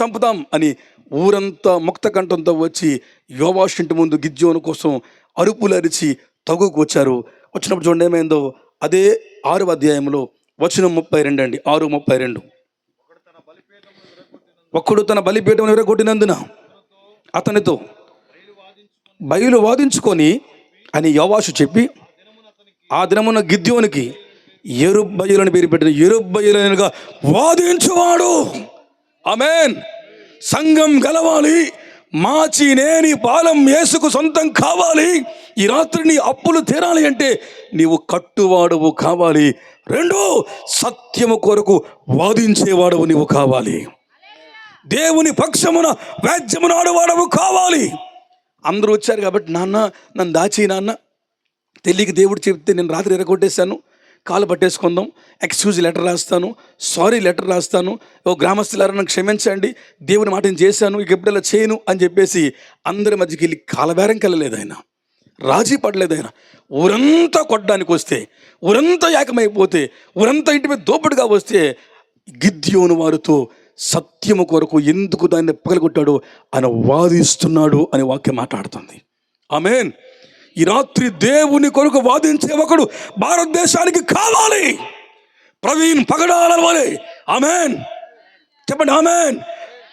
చంపుతాం అని ఊరంతా ముక్త కంఠంతో వచ్చి యోవాషు ఇంటి ముందు గిద్యోను కోసం అరుపులు అరిచి తగుకు వచ్చారు. వచ్చినప్పుడు చూడండి ఏమైందో. అదే 6వ అధ్యాయంలో వచనం 32 అండి. 6:32. ఒక్కడు తన బలిపీఠం విరగొట్టినందున అతనితో బయలు వాదించుకొని అని యోవాషు చెప్పి ఆ దినమున గిద్యోనికి యెరుబ్బయలు పేరు పెట్టిన యెరుబ్బయలుగా వాదించువాడు. ఆమేన్. సంఘం గెలవాలి, మాచినేని పాలెం యేసుకు సొంతం కావాలి. ఈ రాత్రి నీ అప్పులు తీరాలి అంటే నీవు కట్టువాడువు కావాలి. 2, సత్యము కొరకు వాదించేవాడవు నీవు కావాలి. దేవుని పక్షమున వ్యాజ్యమును ఆడవాడవు కావాలి. అందరూ వచ్చారు కాబట్టి నాన్న నన్ను దాచి, నాన్న తెలియక దేవుడు చెప్తే నేను రాత్రి ఎరగొట్టేశాను, కాలు పట్టేసుకుందాం, ఎక్స్క్యూజ్ లెటర్ రాస్తాను, సారీ లెటర్ రాస్తాను, ఓ గ్రామస్తులారా నన్ను క్షమించండి, దేవుని మాట నేను చేశాను, ఇక ఎప్పుడైనా చేయను అని చెప్పేసి అందరి మధ్యకి వెళ్ళి కాలబేరంకి వెళ్ళలేదు ఆయన, రాజీ పడలేదు ఆయన. ఊరంతా కొట్టడానికి వస్తే, ఊరంతా ఏకమైపోతే, ఊరంతా ఇంటి మీద దోపిడిగా వస్తే గిద్యోను వారితో సత్యము కొరకు ఎందుకు దాన్ని పగలగొట్టాడు ఆయన వాదిస్తున్నాడు అని వాక్యం మాట్లాడుతుంది. ఆమేన్. ఈ రాత్రి దేవుని కొరకు వాదించే ఒకడు భారతదేశానికి కావాలి. ప్రవీణ్ పగడాల వలె. ఆమేన్. చెప్పండి ఆమేన్.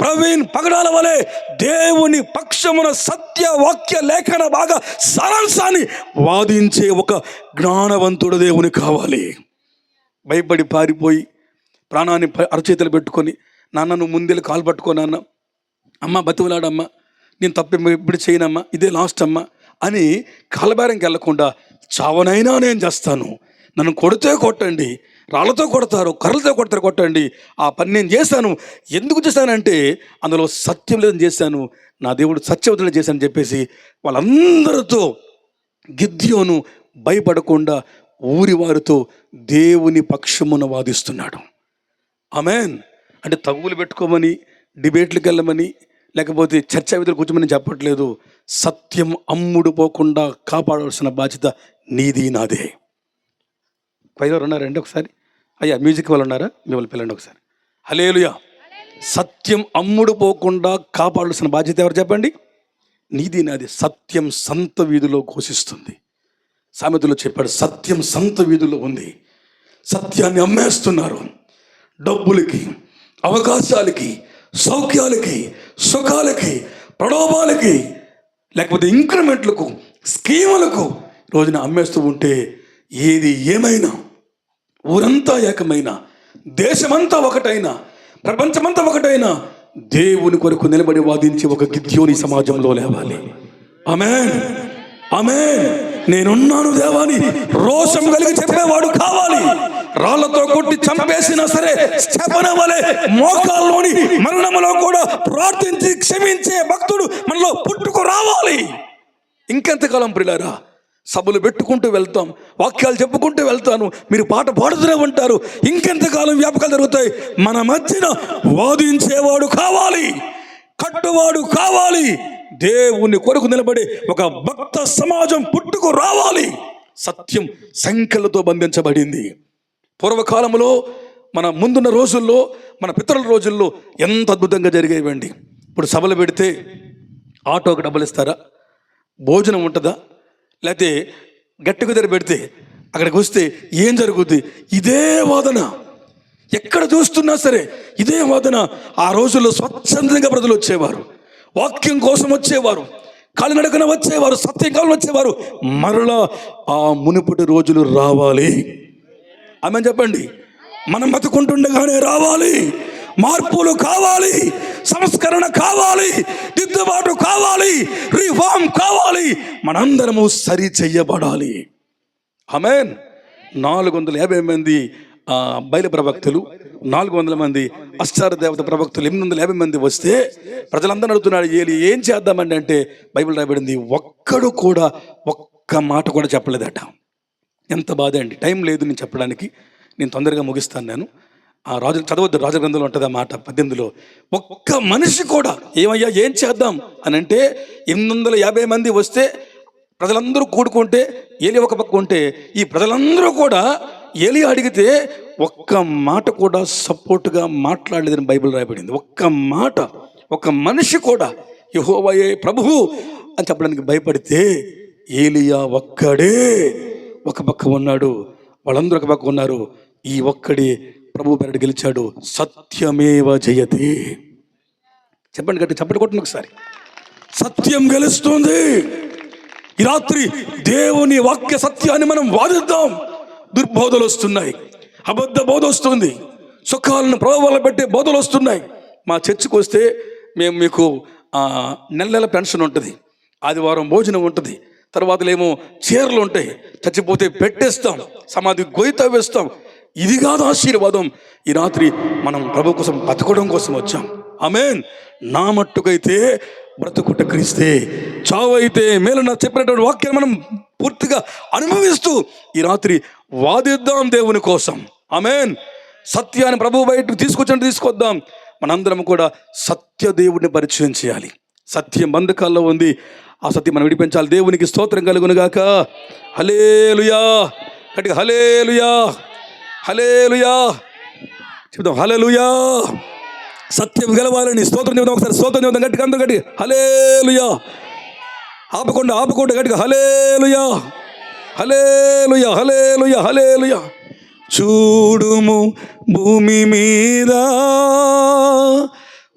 ప్రవీణ్ పగడాల వలె దేవుని పక్షమున సత్య వాక్య లేఖన బాగా సారాంశాన్ని వాదించే ఒక జ్ఞానవంతుడు దేవుని కావాలి. భయపడి పారిపోయి ప్రాణాన్ని అరచేతులు పెట్టుకొని నాన్న నువ్వు ముందెళ్ళి కాలు పట్టుకో, నాన్న అమ్మ బతిమలాడమ్మా, నేను తప్పి ఇప్పుడు చేయనమ్మా, ఇదే లాస్ట్ అమ్మా అని కాలబేరంకి వెళ్ళకుండా చావనైనా నేను చేస్తాను, నన్ను కొడితే కొట్టండి, రాళ్ళతో కొడతారు, కర్రలతో కొడతారు, కొట్టండి, ఆ పని నేను చేశాను. ఎందుకు చేశానంటే అందులో సత్యం లేదని చేశాను, నా దేవుడు సత్యవతులు చేశానని చెప్పేసి వాళ్ళందరితో గిద్యోను భయపడకుండా ఊరి వారితో దేవుని పక్షమున వాదిస్తున్నాడు. ఆమేన్. అంటే తగువులు పెట్టుకోమని, డిబేట్లకు వెళ్ళమని, లేకపోతే చర్చా విధులు కూర్చోమని చెప్పట్లేదు. సత్యం అమ్ముడు పోకుండా కాపాడాల్సిన బాధ్యత నీది, నాదే. పైన ఉన్నారండి ఒకసారి, అయ్యా మ్యూజిక్ వాళ్ళు ఉన్నారా, మిమ్మల్ని పిల్లండి ఒకసారి. హల్లెలూయా. సత్యం అమ్ముడు పోకుండా కాపాడాల్సిన బాధ్యత ఎవరు చెప్పండి? నీది, నాది. సత్యం సంత వీధిలో ఘోషిస్తుంది. సామెతలో చెప్పాడు, సత్యం సంత వీధిలో ఉంది. సత్యాన్ని అమ్మేస్తున్నారు డబ్బులకి, అవకాశాలకి, సౌఖ్యాలకి, సుఖాలకి, ప్రలోభాలకి, లేకపోతే ఇంక్రిమెంట్లకు, స్కీములకు రోజున అమ్మేస్తూ ఉంటే ఏది ఏమైనా ఊరంతా ఏకమైనా, దేశమంతా ఒకటైనా, ప్రపంచమంతా ఒకటైనా దేవుని కొరకు నిలబడి వాదించి ఒక గిద్యోని సమాజంలో లేవాలి. ఆమేన్. ఆమేన్. నేనున్నాను దేవాని రోషం కలిగి చెప్పేవాడు కావాలి. రాళ్లతో కొట్టి చంపేసినా సరే స్తెఫను వలె మోకాల్లోని మరణములో కూడా ప్రార్థించి క్షమించే భక్తుడు మనలో పుట్టుకు రావాలి. ఇంకెంతకాలం ప్రియులారా, సభలు పెట్టుకుంటూ వెళ్తాం, వాక్యాలు చెప్పుకుంటూ వెళ్తాను, మీరు పాట పాడుతూనే ఉంటారు. ఇంకెంతకాలం వ్యాపకాలు జరుగుతాయి? మన మధ్యన వాదించేవాడు కావాలి, కట్టువాడు కావాలి. దేవుని కొరకు నిలబడి ఒక భక్త సమాజం పుట్టుకు రావాలి. సత్యం సంఖ్యలతో బంధించబడింది. పూర్వకాలంలో మన ముందున్న రోజుల్లో, మన పితరుల రోజుల్లో ఎంత అద్భుతంగా జరిగేవండి. ఇప్పుడు సభలు పెడితే ఆటోకి డబ్బులు ఇస్తారా? భోజనం ఉంటుందా? లేకపోతే గెట్ టుగెదర్ పెడితే అక్కడికి వస్తే ఏం జరుగుద్ది? ఇదే వాదన. ఎక్కడ చూస్తున్నా సరే ఇదే వాదన. ఆ రోజుల్లో స్వచ్ఛందంగా ప్రజలు వచ్చేవారు, వాక్యం కోసం వచ్చేవారు, కాలినడకన వచ్చేవారు, సత్యం కాలం వచ్చేవారు. మరలా ఆ మునుపటి రోజులు రావాలి. ఆమె చెప్పండి. మనం బతుకుంటుండగానే రావాలి. మార్పులు కావాలి, సంస్కరణ కావాలి, దిద్దుబాటు కావాలి, రిఫార్మ్ కావాలి. మనందరము సరి చెయ్యబడాలి. ఆమేన్. 450 మంది బయలు ప్రవక్తలు, 400 మంది అష్టార దేవత ప్రవక్తలు, 850 మంది వస్తే ప్రజలందరూ అడుగుతున్నాడు, ఏం చేద్దామండి అంటే బైబిల్ రాయబడింది, ఒక్కడు కూడా ఒక్క మాట కూడా చెప్పలేదట. ఎంత బాధ అండి. టైం లేదు నేను చెప్పడానికి, నేను తొందరగా ముగిస్తాను. నేను రాజు చదవద్దు, రాజగ్రంథంలో ఉంటుంది ఆ మాట 18లో. ఒక్క మనిషి కూడా ఏమయ్యా ఏం చేద్దాం అని అంటే 850 మంది వస్తే ప్రజలందరూ కూడుకుంటే ఏలి ఒక పక్క ఉంటే ఈ ప్రజలందరూ కూడా ఏలి అడిగితే ఒక్క మాట కూడా సపోర్ట్గా మాట్లాడలేదని బైబిల్ రాయబడింది. ఒక్క మాట, ఒక్క మనిషి కూడా యెహోవాయే ప్రభువు అని చెప్పడానికి భయపడితే ఏలియా ఒక్కడే ఒక పక్క ఉన్నాడు, వాళ్ళందరూ ఒక పక్క ఉన్నారు. ఈ ఒక్కడే ప్రభు పేరట గెలిచాడు. సత్యమేవ జయతే. చెప్పండి గట్టి, చప్పటి కొట్టండి ఒకసారి. సత్యం గెలుస్తుంది. ఈ రాత్రి దేవుని వాక్య సత్యాన్ని మనం వాదిద్దాం. దుర్బోధలు వస్తున్నాయి, అబద్ధ బోధ వస్తుంది, సుఖాలను ప్రభావాలు పెట్టే బోధలు వస్తున్నాయి. మా చర్చికి వస్తే మేము మీకు నెల నెల పెన్షన్ ఉంటుంది, ఆదివారం భోజనం ఉంటుంది, తర్వాతలేమో చీరలు ఉంటాయి, చచ్చిపోతే పెట్టేస్తాం, సమాధి గొయ్యి తవ్వేస్తాం. ఇది కాదు ఆశీర్వాదం. ఈ రాత్రి మనం ప్రభు కోసం బతకడం కోసం వచ్చాం. ఆమేన్. నా మట్టుకైతే బ్రతుకుట క్రీస్తే, చావు అయితే మేలున చెప్పినటువంటి వాక్యాన్ని మనం పూర్తిగా అనుభవిస్తూ ఈ రాత్రి వాదిద్దాం దేవుని కోసం. ఆమేన్. సత్యాన్ని ప్రభు బయటకు తీసుకొద్దాం. మనందరం కూడా సత్య దేవుడిని పరిచయం చేయాలి. సత్యం బంధకాల్లో ఉంది, ఆ సత్యం మనం విడిపించాలి. దేవునికి స్తోత్రం కలుగునుగాక. హల్లెలూయా. గట్టిగా హల్లెలూయా, హల్లెలూయా చెప్తాం. హల్లెలూయా. సత్యం గెలవాలని స్తోత్రం చెబుతాం. ఒకసారి స్తోత్రం చెబుతాం గట్టిగా, అందరూ గట్టిగా హల్లెలూయా. ఆపకుండా గట్టిగా హల్లెలూయా, హల్లెలూయా, హల్లెలూయా, హల్లెలూయా. చూడుము భూమి మీద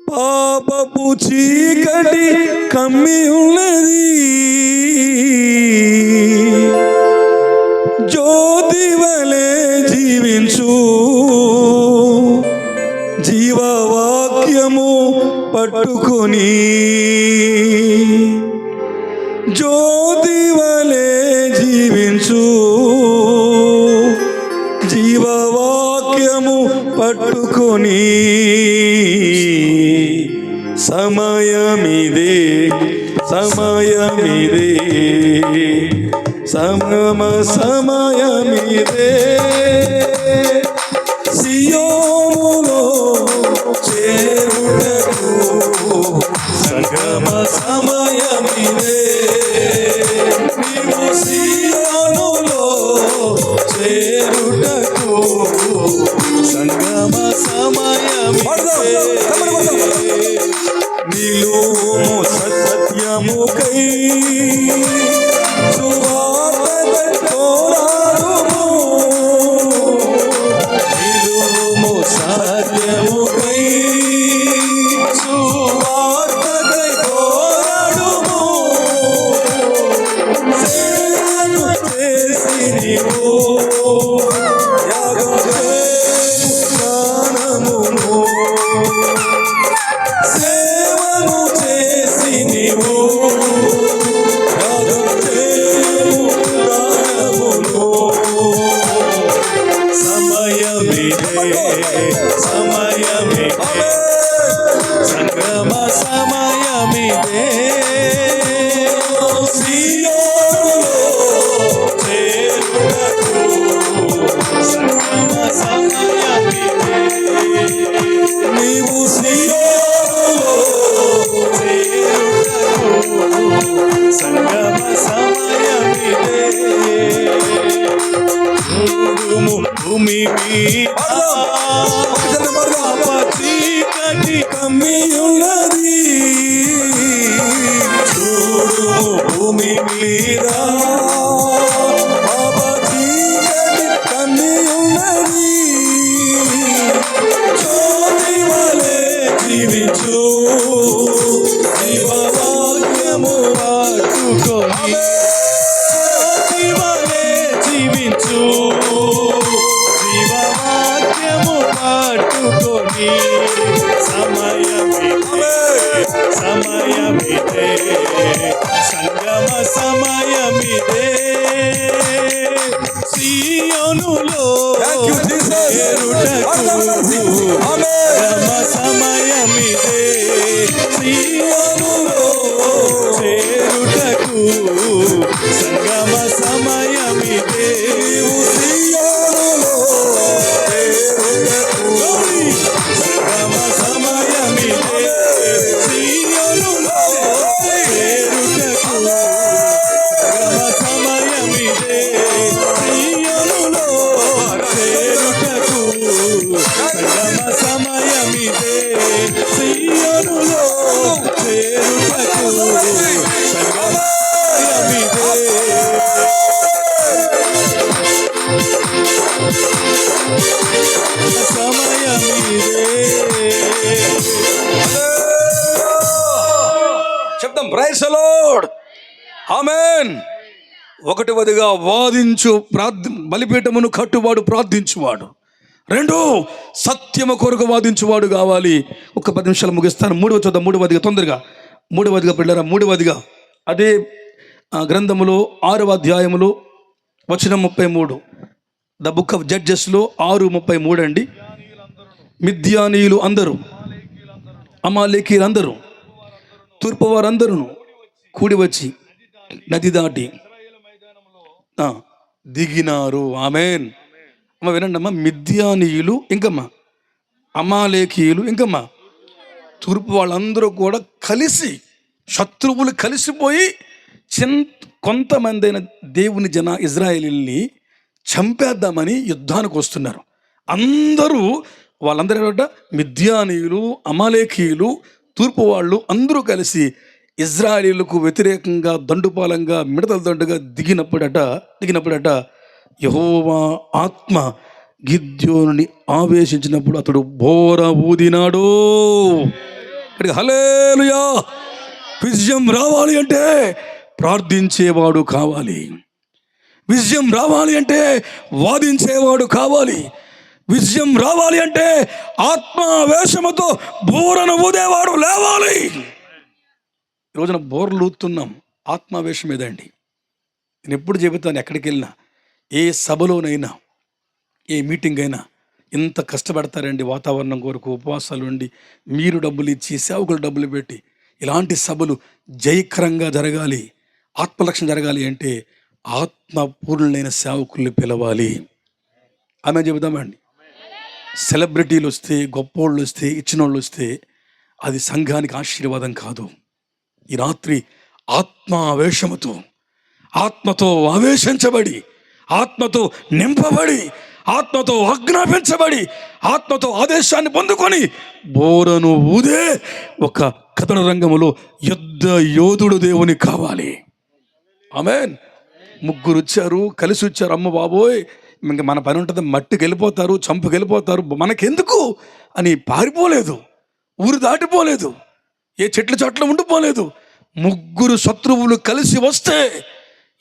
పాపపు చీకటి కమ్మి ఉన్నది, జ్యోతి వలె జీవించు, జీవవాక్యము పట్టుకొని, జ్యోతి వలె జీవించు, జీవవాక్యము పట్టుకొని. సమయమిదే, సమయమిదే, సమయమిదే, సియోనులో చేరుటకు సంగమ సమయమిదే. నీవు సియోనులో చేరుటకు సంగమ సమయమిదే. నిలువుము సత్యముకై సువార్త పోరాడుము, నిలువుము సత్యముకై సువార్తకై పోరాడుము. సేవను చేసి నీవు యాగం చేము ప్రాణమును, సేవను చేసి నీవు యాగం చేము సమయమిదే, సంగమ సమయమిదే. సియోనులో చేరుటకు సంగమ సమయమిదే. నీవు సియోనులో చేరుటకు సంగమ సమయమిదే. భూమి మీద చీకటి కమ్మియున్నది, చూడు భూమి మీద చీకటి కమ్మియున్నది. జ్యోతి వలె జీవించు, జీవవాక్యము పట్టుకొని జ్యోతి వలె జీవించు, జీవవాక్యము పట్టుకొని. సమయమిదే, సమయమిదే, సంగమ సమయమిదే. సియోనులో చేరుటకు సంగమ సమయమిదే. సియోనులో చేరుటకు సంగమ సమయమిదే. సియోనులో చేరుటకు సంగమ సమయమిదే. సియోనులో చేరుటకు సంగమ సమయమిదే. సియోనులో చేరుటకు సంగమ సమయమిదే. సియోనులో చేరుటకు సంగమ సమయమిదే. చెప్తాం, ప్రైజ్ ది లార్డ్, ఆమేన్. ఒకటివదిగా వాదించు బలిపీఠమును కట్టువాడు ప్రార్థించువాడు. రెండు, సత్యము కొరకు వాదించువాడు కావాలి. ఒక 10 నిమిషాలు ముగిస్తాను. మూడవ చూద్దాం, మూడవదిగా తొందరగా, మూడవదిగా పిల్లరా, మూడవదిగా అదే గ్రంథములో 6వ అధ్యాయములో వచనం 33, ద బుక్ ఆఫ్ జడ్జెస్లో 6:33 అండి. మిద్యానీయులు అందరూ, అమాలేకీలందరూ, తూర్పు వారందరూ కూడి వచ్చి నది దాటి దిగినారు. ఆమేన్. అమ్మ వినండి అమ్మా, మిద్యానీయులు ఇంకమ్మా, అమాలేకీయులు ఇంకమ్మా, తూర్పు వాళ్ళందరూ కూడా కలిసి, శత్రువులు కలిసిపోయి కొంతమంది అయిన దేవుని ఇజ్రాయేలీల్ని చంపేద్దామని యుద్ధానికి వస్తున్నారు. అందరూ వాళ్ళందరూ మిద్యానీయులు, అమాలేకీయులు, తూర్పు వాళ్ళు అందరూ కలిసి ఇజ్రాయేలీలకు వ్యతిరేకంగా దండుపాలంగా మిడతల దండుగా దిగినప్పుడట యెహోవా ఆత్మ గిద్యోనుని ఆవేశించినప్పుడు అతడు బోర ఊదినాడు. హల్లెలూయా. విజయం రావాలి అంటే ప్రార్థించేవాడు కావాలి. విజయం రావాలి అంటే వాదించేవాడు కావాలి. విజయం రావాలి అంటే ఆత్మావేశముతో బోరను ఊదేవాడు లేవాలి. ఈ రోజున బోర్లు ఊతున్నాం ఆత్మావేశం ఏదండి. నేను ఎప్పుడు చెబుతాను, ఎక్కడికి వెళ్ళినా, ఏ సభలోనైనా, ఏ మీటింగ్ అయినా ఇంత కష్టపడతారండి వాతావరణం కొరకు, ఉపవాసాలు ఉండి, మీరు డబ్బులు ఇచ్చి, సేవకులు డబ్బులు పెట్టి. ఇలాంటి సభలు జయకరంగా జరగాలి, ఆత్మలక్షణ జరగాలి అంటే ఆత్మపూర్ణులైన సేవకుల్ని పిలవాలి. ఆమె చెబుదామండి. సెలబ్రిటీలు వస్తే, గొప్పోళ్ళు వస్తే, ఇచ్చిన వాళ్ళు వస్తే అది సంఘానికి ఆశీర్వాదం కాదు. ఈ రాత్రి ఆత్మావేశముతో, ఆత్మతో ఆవేశించబడి, ఆత్మతో నింపబడి, ఆత్మతో ఆజ్ఞాపించబడి, ఆత్మతో ఆదేశాన్ని పొందుకొని బోరను ఊదే ఒక కథన రంగములో యుద్ధ యోధుడు దేవుని కావాలి. ఆమేన్. ముగ్గురు వచ్చారు, కలిసి వచ్చారు. అమ్మ బాబోయ్, ఇంక మన పని ఉంటుంది, మట్టికి వెళ్ళిపోతారు, చంపుకి వెళ్ళిపోతారు, మనకెందుకు అని పారిపోలేదు, ఊరు దాటిపోలేదు, ఏ చెట్ల చోట్ల ఉండిపోలేదు. ముగ్గురు శత్రువులు కలిసి వస్తే,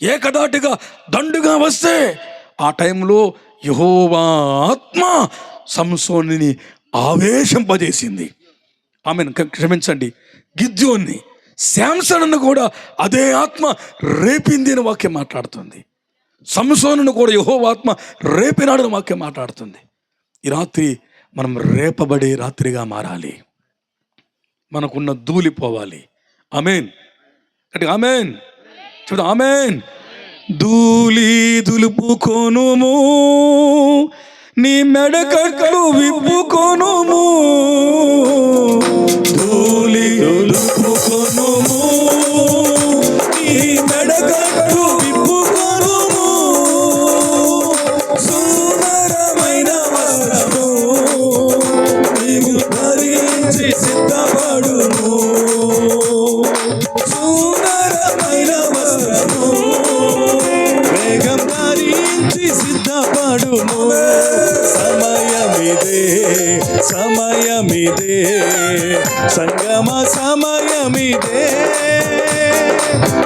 ఏకదాటిగా దండుగా వస్తే, ఆ టైంలో యెహోవా ఆత్మ సంసోనుని ఆవేశింపజేసింది. ఆమెను క్షమించండి, గిద్యోన్ని, శాంసనును కూడా అదే ఆత్మ రేపింది అని వాక్యం మాట్లాడుతుంది. సంసోనును కూడా యెహోవా ఆత్మ రేపినాడని వాక్యం మాట్లాడుతుంది. ఈ రాత్రి మనం రేపబడే రాత్రిగా మారాలి. మనకున్న ధూళి పోవాలి. ఆమేన్. అంటే ఆమేన్ చూద్దాం. ఆమేన్. ధూళి దులుపుకొనుము, నీ మెడకట్లు విప్పుకొనుము. ధూళి దులుపుకొనుము, నీ మెడకట్లు విప్పుకొనుము. సుందరమైన వస్త్రము నీవు ధరించి సిద్ధపడుము. సుందరమైన వస్త్రము వేగం ధరించి సిద్ధపడుము. సమయమిదే, సమయమిదే, సంగమ సమయమిదే.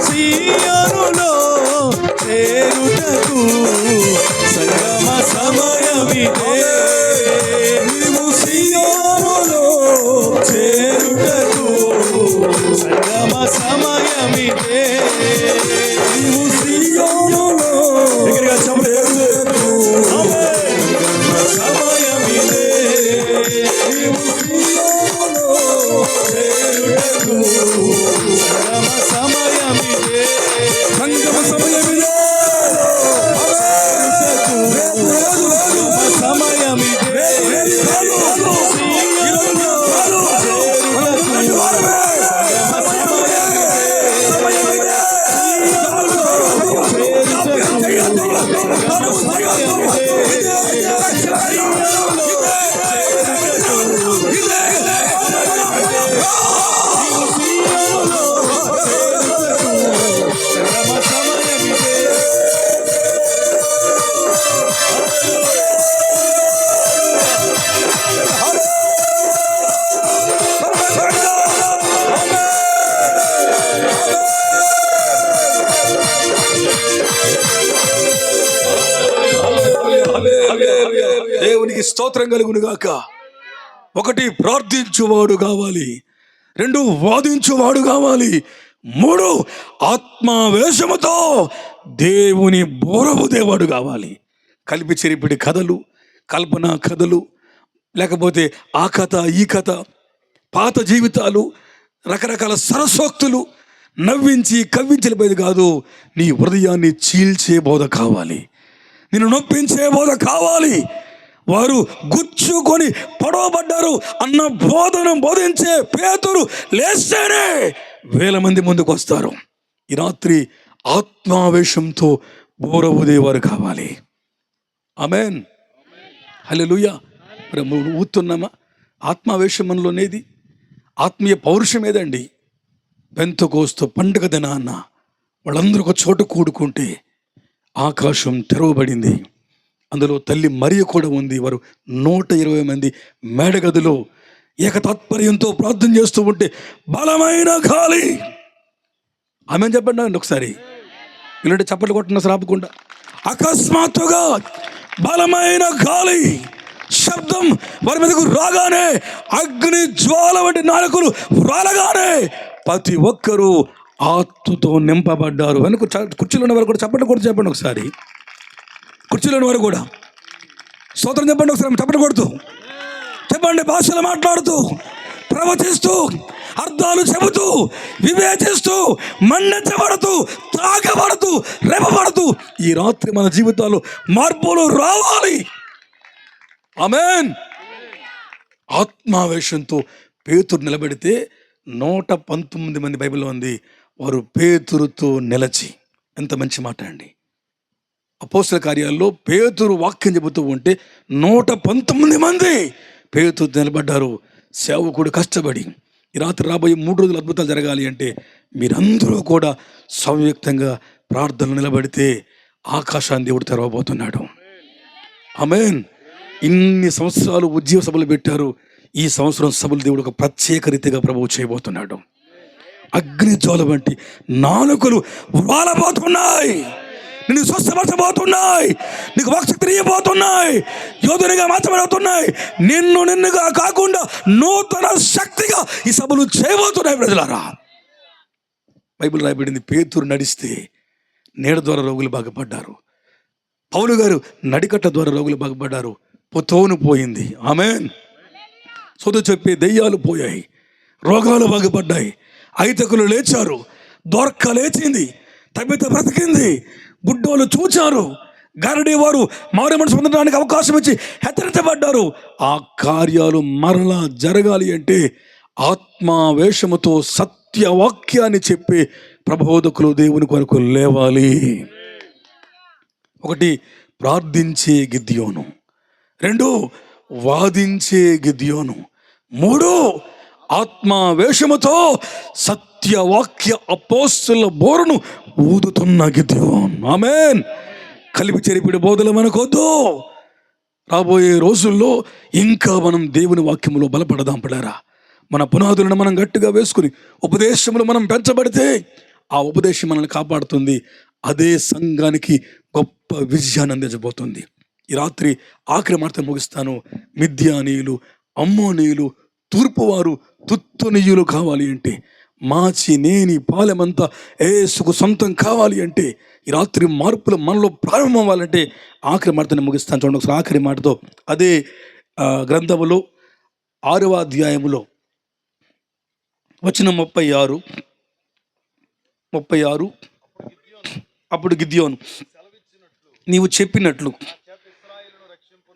సీయోనులో చేరుటకు సంగమ సమయమిదే. నీవు సీయోనులో చేరుటకు సంగమ సమయమిదే. నీవు సీయోనులో దగ్గరగా చెప్పలేదు సమయమిదే. నీవు సీయోనులో చేరుటకు సంగమ సమయమిదే. సంగమ సమయమిదే. సమయమిదే. దేవునికి స్తోత్రం కలుగును గాక. ఒకటి, ప్రార్థించువాడు కావాలి. రెండు, వాదించువాడు కావాలి. మూడు, ఆత్మావేశముతో దేవుని బోరబుదేవాడు కావాలి. కలిపి చెరిపిడి కథలు, కల్పన కథలు, లేకపోతే ఆ కథ ఈ కథ, పాత జీవితాలు, రకరకాల సరసోక్తులు నవ్వించి కవ్వించలేకపోయేది కాదు. నీ హృదయాన్ని చీల్చే బోధ కావాలి. నిన్ను నొప్పించే బోధ కావాలి. వారు గుచ్చుకొని పొడవబడ్డారు అన్న బోధను బోధించే పేతురు లేస్తేనే వేల మంది ముందుకు వస్తారు. ఈ రాత్రి ఆత్మావేశంతో బోరబుదేవారు కావాలి. ఆమేన్. హల్లెలూయా. మరి ఊతున్నామా? ఆత్మావేశం మనలోనేది? ఆత్మీయ పౌరుషం ఏదండి? పెంతెకోస్తు పండుగ దినాన్న వాళ్ళందరూ ఒక చోట కూడుకుంటే ఆకాశం తెరవబడింది. అందులో తల్లి మరియ కూడా ఉంది. వారు 120 మంది మేడగదిలో ఏకతాత్పర్యంతో ప్రార్థన చేస్తూ ఉంటే బలమైన గాలి. ఆమె చెప్పండి అండి ఒకసారి. ఇలాంటి చప్పట్లు కొట్టిన రాపకుండా అకస్మాత్తుగా బలమైన గాలి శబ్దం వారి మీదకు రాగానే, అగ్ని జ్వాల వంటి నాయకులు రాలగానే ప్రతి ఒక్కరూ ఆత్మతో నింపబడ్డారు. వెనుక కుర్చీలో ఉన్న వారు కూడా చప్పట్లు కొడుతూ చెప్పండి ఒకసారి. కుర్చీలో ఉన్న వారు కూడా స్తోత్రం చెప్పండి ఒకసారి. చప్పట్లు కొడుతూ చెప్పండి. భాషలు మాట్లాడుతూ, ప్రవచిస్తూ, అర్థాలు చెబుతూ, వివేచిస్తూ, మండించబడుతూ, తాకబడుతూ, రేపబడుతూ ఈ రాత్రి మన జీవితాల్లో మార్పులు రావాలి. ఆమేన్. ఆత్మావేశంతో పేతురు నిలబెడితే 119 మంది బైబిల్లో ఉంది. వారు పేతురుతో నిలచి. ఎంత మంచి మాట అండి. అపోస్తల కార్యాల్లో పేతురు వాక్యం చెబుతూ ఉంటే 119 మంది పేతురు నిలబడ్డారు. సేవకుడు కష్టపడి ఈ రాత్రి రాబోయే 3 రోజులు అద్భుతాలు జరగాలి అంటే మీరందరూ కూడా సంయుక్తంగా ప్రార్థనలు నిలబడితే ఆకాశాన్ని దేవుడు తెరవబోతున్నాడు. ఆమేన్. ఇన్ని సంవత్సరాలు ఉద్యోగ సభలు పెట్టారు. ఈ సంవత్సరం సభలు దేవుడు ఒక ప్రత్యేక రీతిగా ప్రభువు చేయబోతున్నాడు. అగ్ని జ్వాల వంటి నాలుకలు వాలబోతున్నాయి. నిన్ను స్వస్థపరచబోతున్నాయి. నీకు వాక్శక్తి ఇవ్వబోతున్నాయి. యోధునిగా మార్చబడుతున్నాయి. నిన్నుగా కాకుండా నూతన శక్తిగా ఈ సభలు చేయబోతున్నాయి. ప్రజలారా, బైబిల్ రాయబడింది, పేతురు నడిస్తే నీడ ద్వారా రోగులు బాగుపడ్డారు. పౌలు గారు నడికట్ట ద్వారా రోగులు బాగుపడ్డారు. పుతోను పోయింది. ఆమేన్. సోద చెప్పే దెయ్యాలు పోయాయి, రోగాలు బాగుపడ్డాయి, ఐతకులు లేచారు, దొరక్క లేచింది, తబిత బ్రతికింది, బుడ్డోలు చూచారు, గారడీ వారు మారు మనసు పొందడానికి అవకాశం ఇచ్చి హెచ్చరించబడ్డారు. ఆ కార్యాలు మరలా జరగాలి అంటే ఆత్మావేశముతో సత్యవాక్యాన్ని చెప్పి ప్రబోధకులు దేవుని కొరకు లేవాలి. ఒకటి ప్రార్థించే గిద్యోను, రెండు వాదించే గిద్యోను, మూడు ఆత్మావేశముతో సత్యవాక్య అపోస్తలుల బోరును ఊదుతున్న గిద్యోను. ఆమేన్. కలిపి చెరిపిడి బోధలు మనకొద్దు. రాబోయే రోజుల్లో ఇంకా మనం దేవుని వాక్యములో బలపడదాం. పడారా, మన పునాదులను మనం గట్టిగా వేసుకుని ఉపదేశములు మనం పెంచబడితే ఆ ఉపదేశం మనల్ని కాపాడుతుంది. అదే సంఘానికి గొప్ప విజయాన్ని అందించబోతుంది. ఈ రాత్రి ఆఖరి మాట ముగిస్తాను. మిద్యానీయులు, అమ్మోనీయులు, తూర్పువారు, తుత్తునీయులు కావాలి అంటే, మాచి నేని పాలెమంతా యేసుకు సొంతం కావాలి అంటే, ఈ రాత్రి మార్పులు మనలో ప్రారంభం అవ్వాలంటే ఆఖరి మాటని ముగిస్తాను. చూడండి ఒకసారి ఆఖరి మాటతో. అదే గ్రంథములో 6వ అధ్యాయములో వచనం 36. అప్పుడు గిద్యోను, నీవు చెప్పినట్లు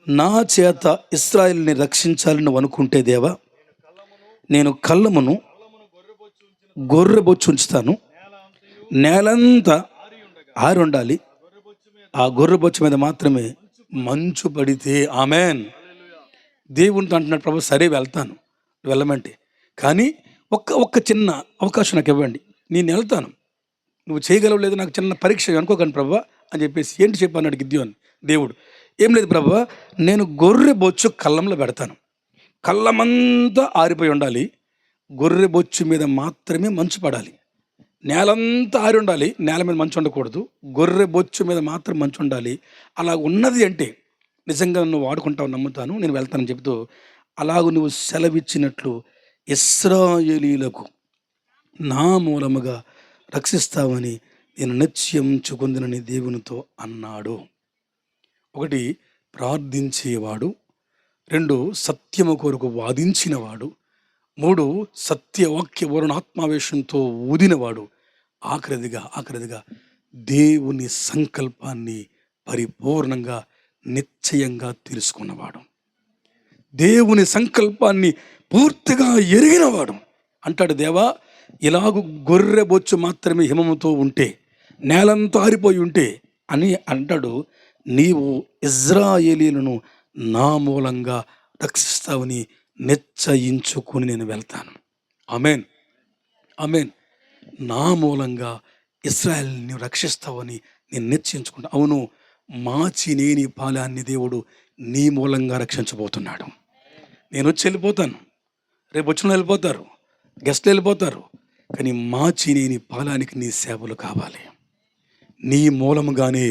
నా చేత ఇశ్రాయేలుని రక్షించాలని అనుకుంటే దేవా, నేను కళ్ళమును గొర్రెబొచ్చు ఉంచుతాను, నేలంతా ఆరి ఉండాలి, ఆ గొర్రెబొచ్చు మీద మాత్రమే మంచు పడితే. ఆమేన్. దేవునితో అంటున్నాడు, ప్రభు సరే వెళ్తాను, వెళ్ళమంటే, కానీ ఒక్క చిన్న అవకాశం నాకు ఇవ్వండి, నేను వెళ్తాను, నువ్వు చేయగలవు లేదు, నాకు చిన్న పరీక్ష అనుకోకండి ప్రభు అని చెప్పేసి. ఏంటి చెప్పన్నాడు గిద్యోను. దేవుడు, ఏం లేదు ప్రభు, నేను గొర్రె బొచ్చు కళ్ళంలో పెడతాను, కళ్ళమంతా ఆరిపోయి ఉండాలి, గొర్రె బొచ్చు మీద మాత్రమే మంచు పడాలి, నేలంతా ఆరి ఉండాలి, నేల మీద మంచు ఉండకూడదు, గొర్రె బొచ్చు మీద మాత్రం మంచు ఉండాలి. అలా ఉన్నది అంటే నిజంగా నువ్వు వాడుకుంటావు, నమ్ముతాను, నేను వెళ్తానని చెబుతూ, అలాగూ నువ్వు సెలవిచ్చినట్లు ఇశ్రాయేలీయులకు నా మూలముగా రక్షిస్తావని నేను నిశ్చయించుకుందునని దేవునితో అన్నాడు. ఒకటి ప్రార్థించేవాడు, రెండు సత్యము కొరకు వాదించినవాడు, మూడు సత్యవాక్య వరుణ ఆత్మావేశంతో ఊదినవాడు, ఆఖరిదిగా దేవుని సంకల్పాన్ని పరిపూర్ణంగా నిశ్చయంగా తెలుసుకున్నవాడు, దేవుని సంకల్పాన్ని పూర్తిగా ఎరిగినవాడు. అంటాడు, దేవా ఇలాగూ గొర్రె బొచ్చు మాత్రమే హిమముతో ఉంటే, నేలంతా ఆరిపోయి ఉంటే అని అంటాడు, నీవు ఇశ్రాయేలీయులను నా మూలంగా రక్షిస్తావని నిశ్చయించుకుని నేను వెళ్తాను. ఆమేన్, ఆమేన్. నా మూలంగా ఇశ్రాయేలుని రక్షిస్తావని నేను నిశ్చయించుకుంటా. అవును, మాచి నేని పాలాన్ని దేవుడు నీ మూలంగా రక్షించబోతున్నాడు. నేను వచ్చి వెళ్ళిపోతాను, రేపు వచ్చిన వెళ్ళిపోతారు, గెస్ట్లు వెళ్ళిపోతారు, కానీ మాచి నేని పాలానికి నీ సేవలు కావాలి. నీ మూలముగానే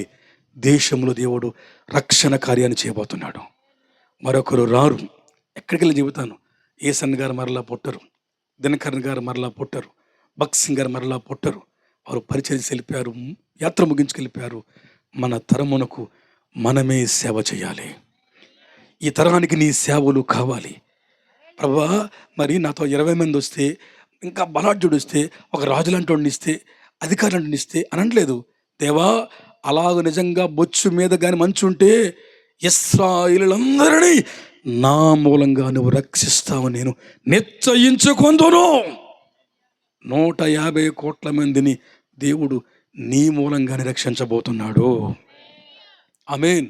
దేశంలో దేవుడు రక్షణ కార్యాన్ని చేయబోతున్నాడు. మరొకరు రారు. ఎక్కడికి వెళ్ళి చెబుతాను, ఏసన్ గారు మరలా పుట్టరు, దినకరణ్ గారు మరలా పుట్టరు, భక్సింగ్ గారు మరలా పుట్టరు. వారు పరిచయం వెళ్ళిపోయారు, యాత్ర ముగించుకెళ్ళిపోయారు. మన తరమునకు మనమే సేవ చేయాలి. ఈ తరానికి నీ సేవలు కావాలి. ప్రభా, మరి నాతో 20 మంది వస్తే, ఇంకా బలాఢ్యుడు వస్తే, ఒక రాజులాంటి వాడిని ఇస్తే, అధికారులను ఇస్తే అనట్లేదు. దేవా, అలాగ నిజంగా బొచ్చు మీద కానీ మంచు ఉంటే ఇశ్రాయేలులందరినీ నా మూలంగా నువ్వు రక్షిస్తావు నేను నిశ్చయించుకొందును. 150 కోట్ల మందిని దేవుడు నీ మూలంగానే రక్షించబోతున్నాడు. ఆమేన్.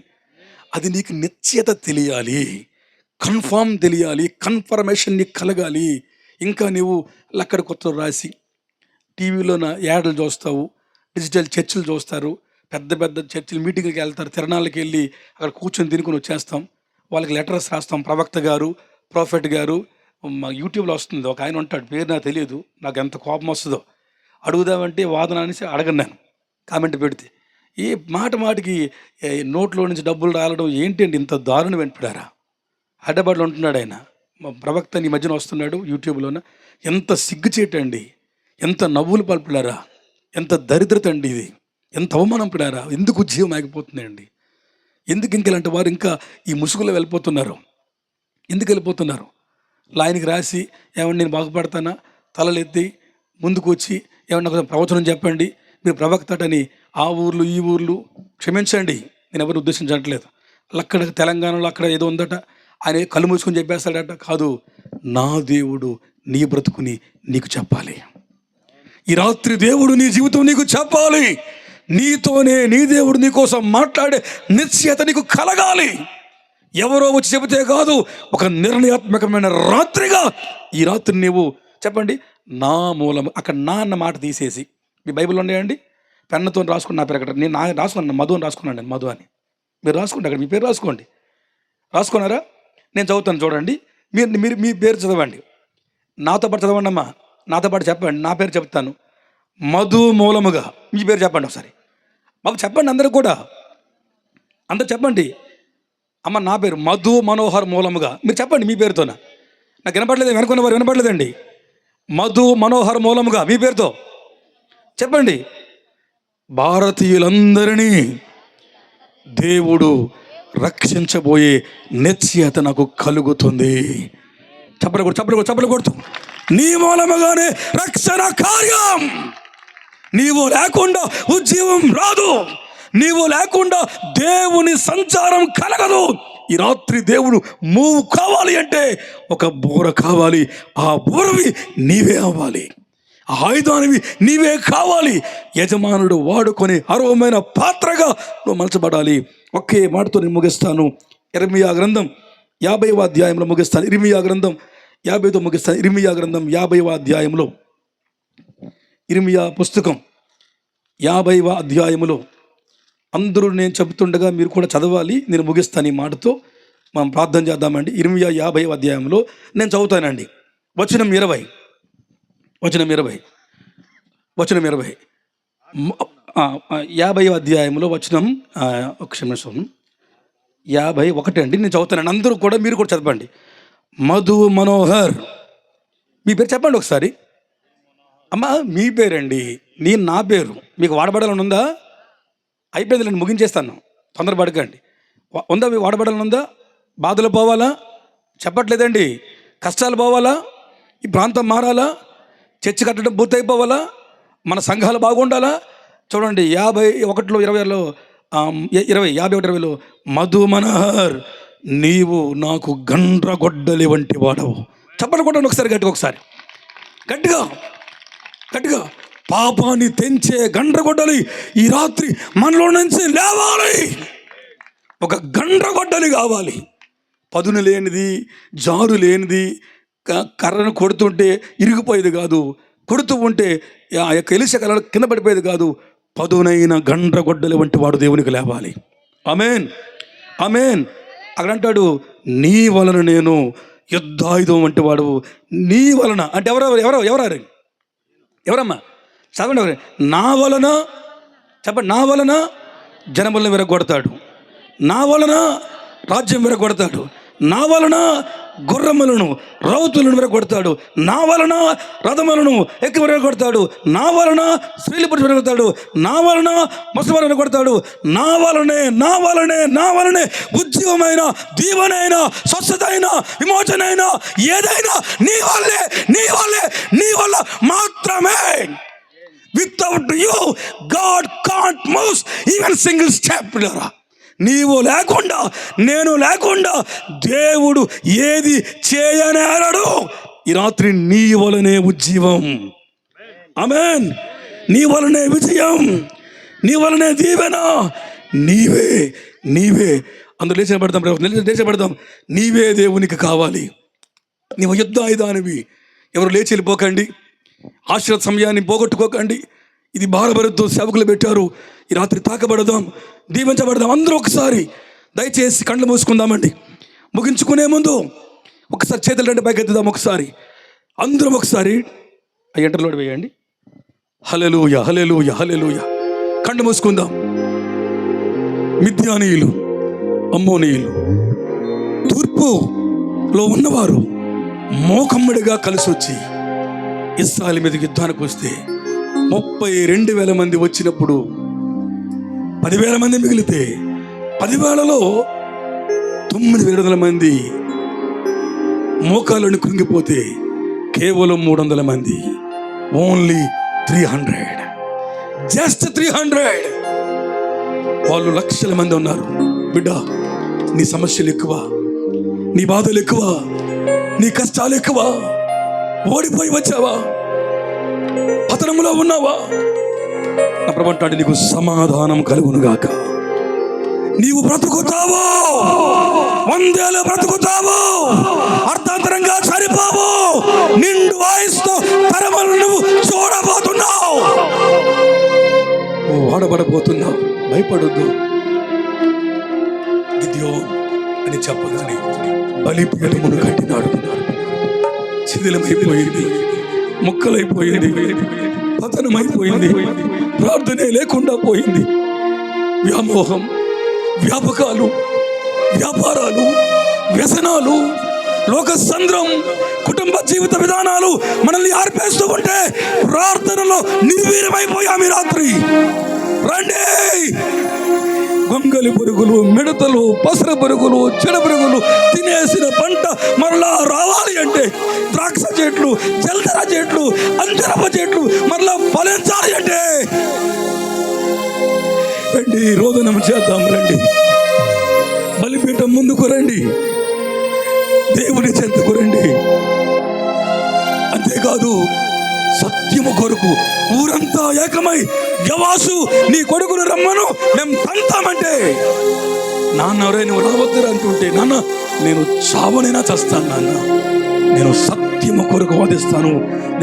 అది నీకు నిశ్చయత తెలియాలి, కన్ఫామ్ తెలియాలి, కన్ఫర్మేషన్ నీకు కలగాలి. ఇంకా నీవు లక్కడ కొత్త రాసి టీవీలో యాడ్లు చూస్తావు, డిజిటల్ చర్చిలు చూస్తారు, పెద్ద పెద్ద చర్చిలు మీటింగ్కి వెళ్తారు, తిరణాలకి వెళ్ళి అక్కడ కూర్చొని తినుకొని వచ్చేస్తాం. వాళ్ళకి లెటర్స్ రాస్తాం, ప్రవక్త గారు, ప్రాఫెట్ గారు. మా యూట్యూబ్లో వస్తుంది, ఒక ఆయన ఉంటాడు, పేరు నాకు తెలియదు, నాకు ఎంత కోపం వస్తుందో. అడుగుదామంటే వాదన అనేసి అడగను నేను, కామెంట్ పెడితే. ఈ మాటికి నోట్లో నుంచి డబ్బులు రాలడం ఏంటండి, ఇంత దారుణం వెంటారా? హైదరాబాద్లో ఉంటున్నాడు ఆయన, మా ప్రవక్త ఈ మధ్యన వస్తున్నాడు యూట్యూబ్లోన. ఎంత సిగ్గుచేటండి, ఎంత నవ్వులు పలుపులారా, ఎంత దరిద్రత అండి ఇది, ఎంత అవమానం పడారా, ఎందుకు జీవం ఆగిపోతుందండి. ఎందుకు ఇంక ఇలాంటి వారు ఇంకా ఈ ముసుగులో వెళ్ళిపోతున్నారు? ఎందుకు వెళ్ళిపోతున్నారు? లాయన్కి రాసి ఏమన్నా నేను బాగుపడతానా, తలలెత్తి ముందుకు వచ్చి ఏమన్నా ఒక ప్రవచనం చెప్పండి, మీరు ప్రవక్తటని ఆ ఊర్లు ఈ ఊర్లు, క్షమించండి నేను ఎవరిని ఉద్దేశించట్లేదు, అక్కడ తెలంగాణలో అక్కడ ఏదో ఉందట, ఆయన కళ్ళు మూసుకొని చెప్పేస్తాడట. కాదు, నా దేవుడు నీ బ్రతుకుని నీకు చెప్పాలి. ఈ రాత్రి దేవుడు నీ జీవితం నీకు చెప్పాలి. నీతోనే నీ దేవుడు నీ కోసం మాట్లాడే నిశ్చయత నీకు కలగాలి. ఎవరో వచ్చి చెబితే కాదు, ఒక నిర్ణయాత్మకమైన రాత్రిగా ఈ రాత్రి నీవు చెప్పండి, నా మూలం. అక్కడ నా అన్న మాట తీసేసి, మీ బైబిల్ ఉన్నాయండి, పెన్నతో రాసుకుని నా పేరు అక్కడ నేను రాసుకున్నాను, మధు అని రాసుకున్నాను, నేను మధు అని. మీరు రాసుకోండి, అక్కడ మీ పేరు రాసుకోండి. రాసుకున్నారా? నేను చదువుతాను చూడండి, మీరు మీరు మీ పేరు చదవండి, నాతో పాటు చదవండి అమ్మా, నాతో పాటు చెప్పండి. నా పేరు చెప్తాను, మధు మూలముగా. మీ పేరు చెప్పండి ఒకసారి బాబు, చెప్పండి అందరూ కూడా, అందరు చెప్పండి. అమ్మ నా పేరు మధు మనోహర్ మూలముగా. మీరు చెప్పండి మీ పేరుతోన. నాకు వినపడలేదు, వెనుకున్న వారు వినపడలేదండి. మధు మనోహర్ మూలముగా మీ పేరుతో చెప్పండి. భారతీయులందరినీ దేవుడు రక్షించబోయే నిశ్చయత నాకు కలుగుతుంది. చప్పలు కొడుతూ నీ మూలముగానే రక్షణ కార్యం. నీవు లేకుండా ఉజ్జీవం రాదు, నీవు లేకుండా దేవుని సంచారం కలగదు. ఈ రాత్రి దేవుడు మూవ్ కావాలి అంటే ఒక బోర కావాలి. ఆ బోరవి నీవే అవ్వాలి, ఆ ఆయుధానివి నీవే కావాలి. యజమానుడు వాడుకొని అర్హమైన పాత్రగా నువ్వు మలచబడాలి. ఒకే మాటతో నేను ముగిస్తాను. ఇర్మియా గ్రంథం 50వ అధ్యాయంలో ముగిస్తాను. ఇర్మియా గ్రంథం 50తో ముగిస్తాను. ఇర్మియా గ్రంథం 50వ అధ్యాయంలో, ఇర్మియా పుస్తకం 50వ అధ్యాయములో అందరూ నేను చెబుతుండగా మీరు కూడా చదవాలి. నేను ముగిస్తాను ఈ మాటతో. మనం ప్రార్థన చేద్దామండి. ఇర్మియా 50వ అధ్యాయంలో నేను చదువుతానండి. వచనం 20 50వ అధ్యాయంలో వచనం ఒక నిమిషం 51 అండి. నేను చదువుతానండి, అందరూ కూడా మీరు కూడా చదవండి. మధు మనోహర్, మీ పేరు చెప్పండి ఒకసారి. అమ్మా మీ పేరండి, నేను నా పేరు. మీకు వాడబడాలని ఉందా? అయిపోయింది, నేను ముగించేస్తాను, తొందరపడకండి. ఉందా? మీకు వాడబడాలని ఉందా? బాధలు పోవాలా? చెప్పట్లేదండి. కష్టాలు పోవాలా? ఈ ప్రాంతం మారాలా? చర్చి కట్టడం పూర్తయిపోవాలా? మన సంఘాలు బాగుండాలా? చూడండి 51లో 50లో మధు మనోహర్, నీవు నాకు గండ్రగొడ్డలి వంటి వాడవు. చెప్పలు కొట్టండి ఒకసారి, ఒకసారి గట్టిగా. పాపాన్ని తెంచే గండ్రగొడ్డలి ఈ రాత్రి మనలో నుంచి లేవాలి. ఒక గండ్రగొడ్డలి కావాలి. పదును లేనిది, జారు లేనిది, కర్రను కొడుతుంటే ఇరిగిపోయేది కాదు, కొడుతూ ఉంటే ఆ యొక్క ఎలిసె కర్ర కింద పడిపోయేది కాదు. పదునైన గండ్రగొడ్డలి వంటి వాడు దేవునికి లేవాలి. ఆమేన్. అక్కడ అంటాడు, నీ వలన నేను యుద్ధాయుధం వంటి వాడు. నీ వలన అంటే ఎవరమ్మా చదవండి. నా వలన చెప్పండి. నా వలన జనములను విరగొడతాడు, నా వలన రాజ్యం విరగొడతాడు, నా వలన గుర్రములను రౌతులను విరగొడతాడు, నా వలన రథములను ఎక్కి విరగొడతాడు, నా వలన స్త్రీలు పురుషులు విరగొడతాడు, నా వలన ముసలివారు విరగొడతాడు, నా వలనే ఉద్యోగమైన, దీవెనైన, స్వస్థత అయినా, విమోచన అయినా, ఏదైనా నీ వల్ల మాత్రమే. Without you God can't move even single step. నీవు లేకుండా, నేను లేకుండా దేవుడు ఏది చేయనేరడు. ఈ రాత్రి నీ వలనే ఉజ్జీవం. ఆమేన్. నీ వలనే విజయం, నీ వలనే దీవెన. నీవే అందరూ లేచబడదాం. నీవే దేవునికి కావాలి. నీవు యుద్ధాయుధానివి. ఎవరు లేచి వెళ్ళిపోకండి, ఆశ్రత సమయాన్ని పోగొట్టుకోకండి. ఇది భారభరతో సేవకులు పెట్టారు. ఈ రాత్రి తాకబడదాం, దీవించబడదాం. అందరూ ఒకసారి దయచేసి కళ్ళు మూసుకుందామండి. ముగించుకునే ముందు ఒకసారి చేతులు రెండు పైకి ఎత్తుదాం. ఒకసారి అందరం ఒకసారి ఎంటర్లోకి వేయండి. హల్లెలూయా, హల్లెలూయా, హల్లెలూయా. కళ్ళు మూసుకుందాం. మిద్యానీయులు, అమ్మోనీయులు, తూర్పులో ఉన్నవారు మోకమ్మడిగా కలిసి వచ్చి ఇశ్రాయేలు మీదకి యుద్ధానికి వస్తే 32,000 మంది వచ్చినప్పుడు 10,000 మంది మిగిలితే 10,000లో 900 మంది మోకాలను కృంగిపోతే కేవలం 300 మంది, ఓన్లీ 300, జస్ట్ 300. వాళ్ళు లక్షల మంది ఉన్నారు. బిడ్డ, నీ సమస్యలు ఎక్కువ, నీ బాధలు ఎక్కువ, నీ కష్టాలు ఎక్కువ. ఓడిపోయి వచ్చావా? పతనంలో ఉన్నావా? నా ప్రభు అంటాడు, నీకు సమాధానం కలుగునుగాక. నీవు బ్రతుకుతావు, 100 ఏళ్ళు బ్రతుకుతావు, అర్థాంతరంగా చనిపోవు, నిండు వయసుతో తరమలు నువ్వు చూడబోతున్నావు, నువ్వు వాడబడబోతున్నావు. భయపడొద్దు. గిద్యోను అని చెప్పగానే బలిపీఠమును కట్టినాడు. శిథిలమైపోయింది, ముక్కలైపోయింది, పతనమైపోయింది, ప్రార్థనే లేకుండా పోయింది. వ్యామోహం, వ్యాపకాలు, వ్యాపారాలు, వ్యసనాలు, లోక సంద్రం, కుటుంబ జీవిత విధానాలు మనల్ని ఆర్పేస్తూ ఉంటే ప్రార్థనలో నిర్వీర్యమైపోయాము. ఈ రాత్రి రండి. గొంగలి పురుగులు, మిడతలు, పసర పురుగులు, చెడ పురుగులు తినేసిన పంట మరలా రావాలి అంటే, ద్రాక్ష చెట్లు, జల్దర చెట్లు, అంజరప చెట్లు మరలా ఫలించాలి అంటే రండి, రోదనం చేద్దాం. రండి, బలిపీఠం ముందుకు రండి, దేవుని చెంతకు రండి. అంతేకాదు, సత్యము కొరకు ఊరంతా ఏకమై, యవాసు నీ కొడుకును రమ్మను, మేము తంతామంటే, నాన్న ఎవరైనా నువ్వు రావద్దురా అంటుంటే, నాన్న నేను చావనైనా చస్తాను, నాన్న నేను సత్యము కొరకు వాదిస్తాను,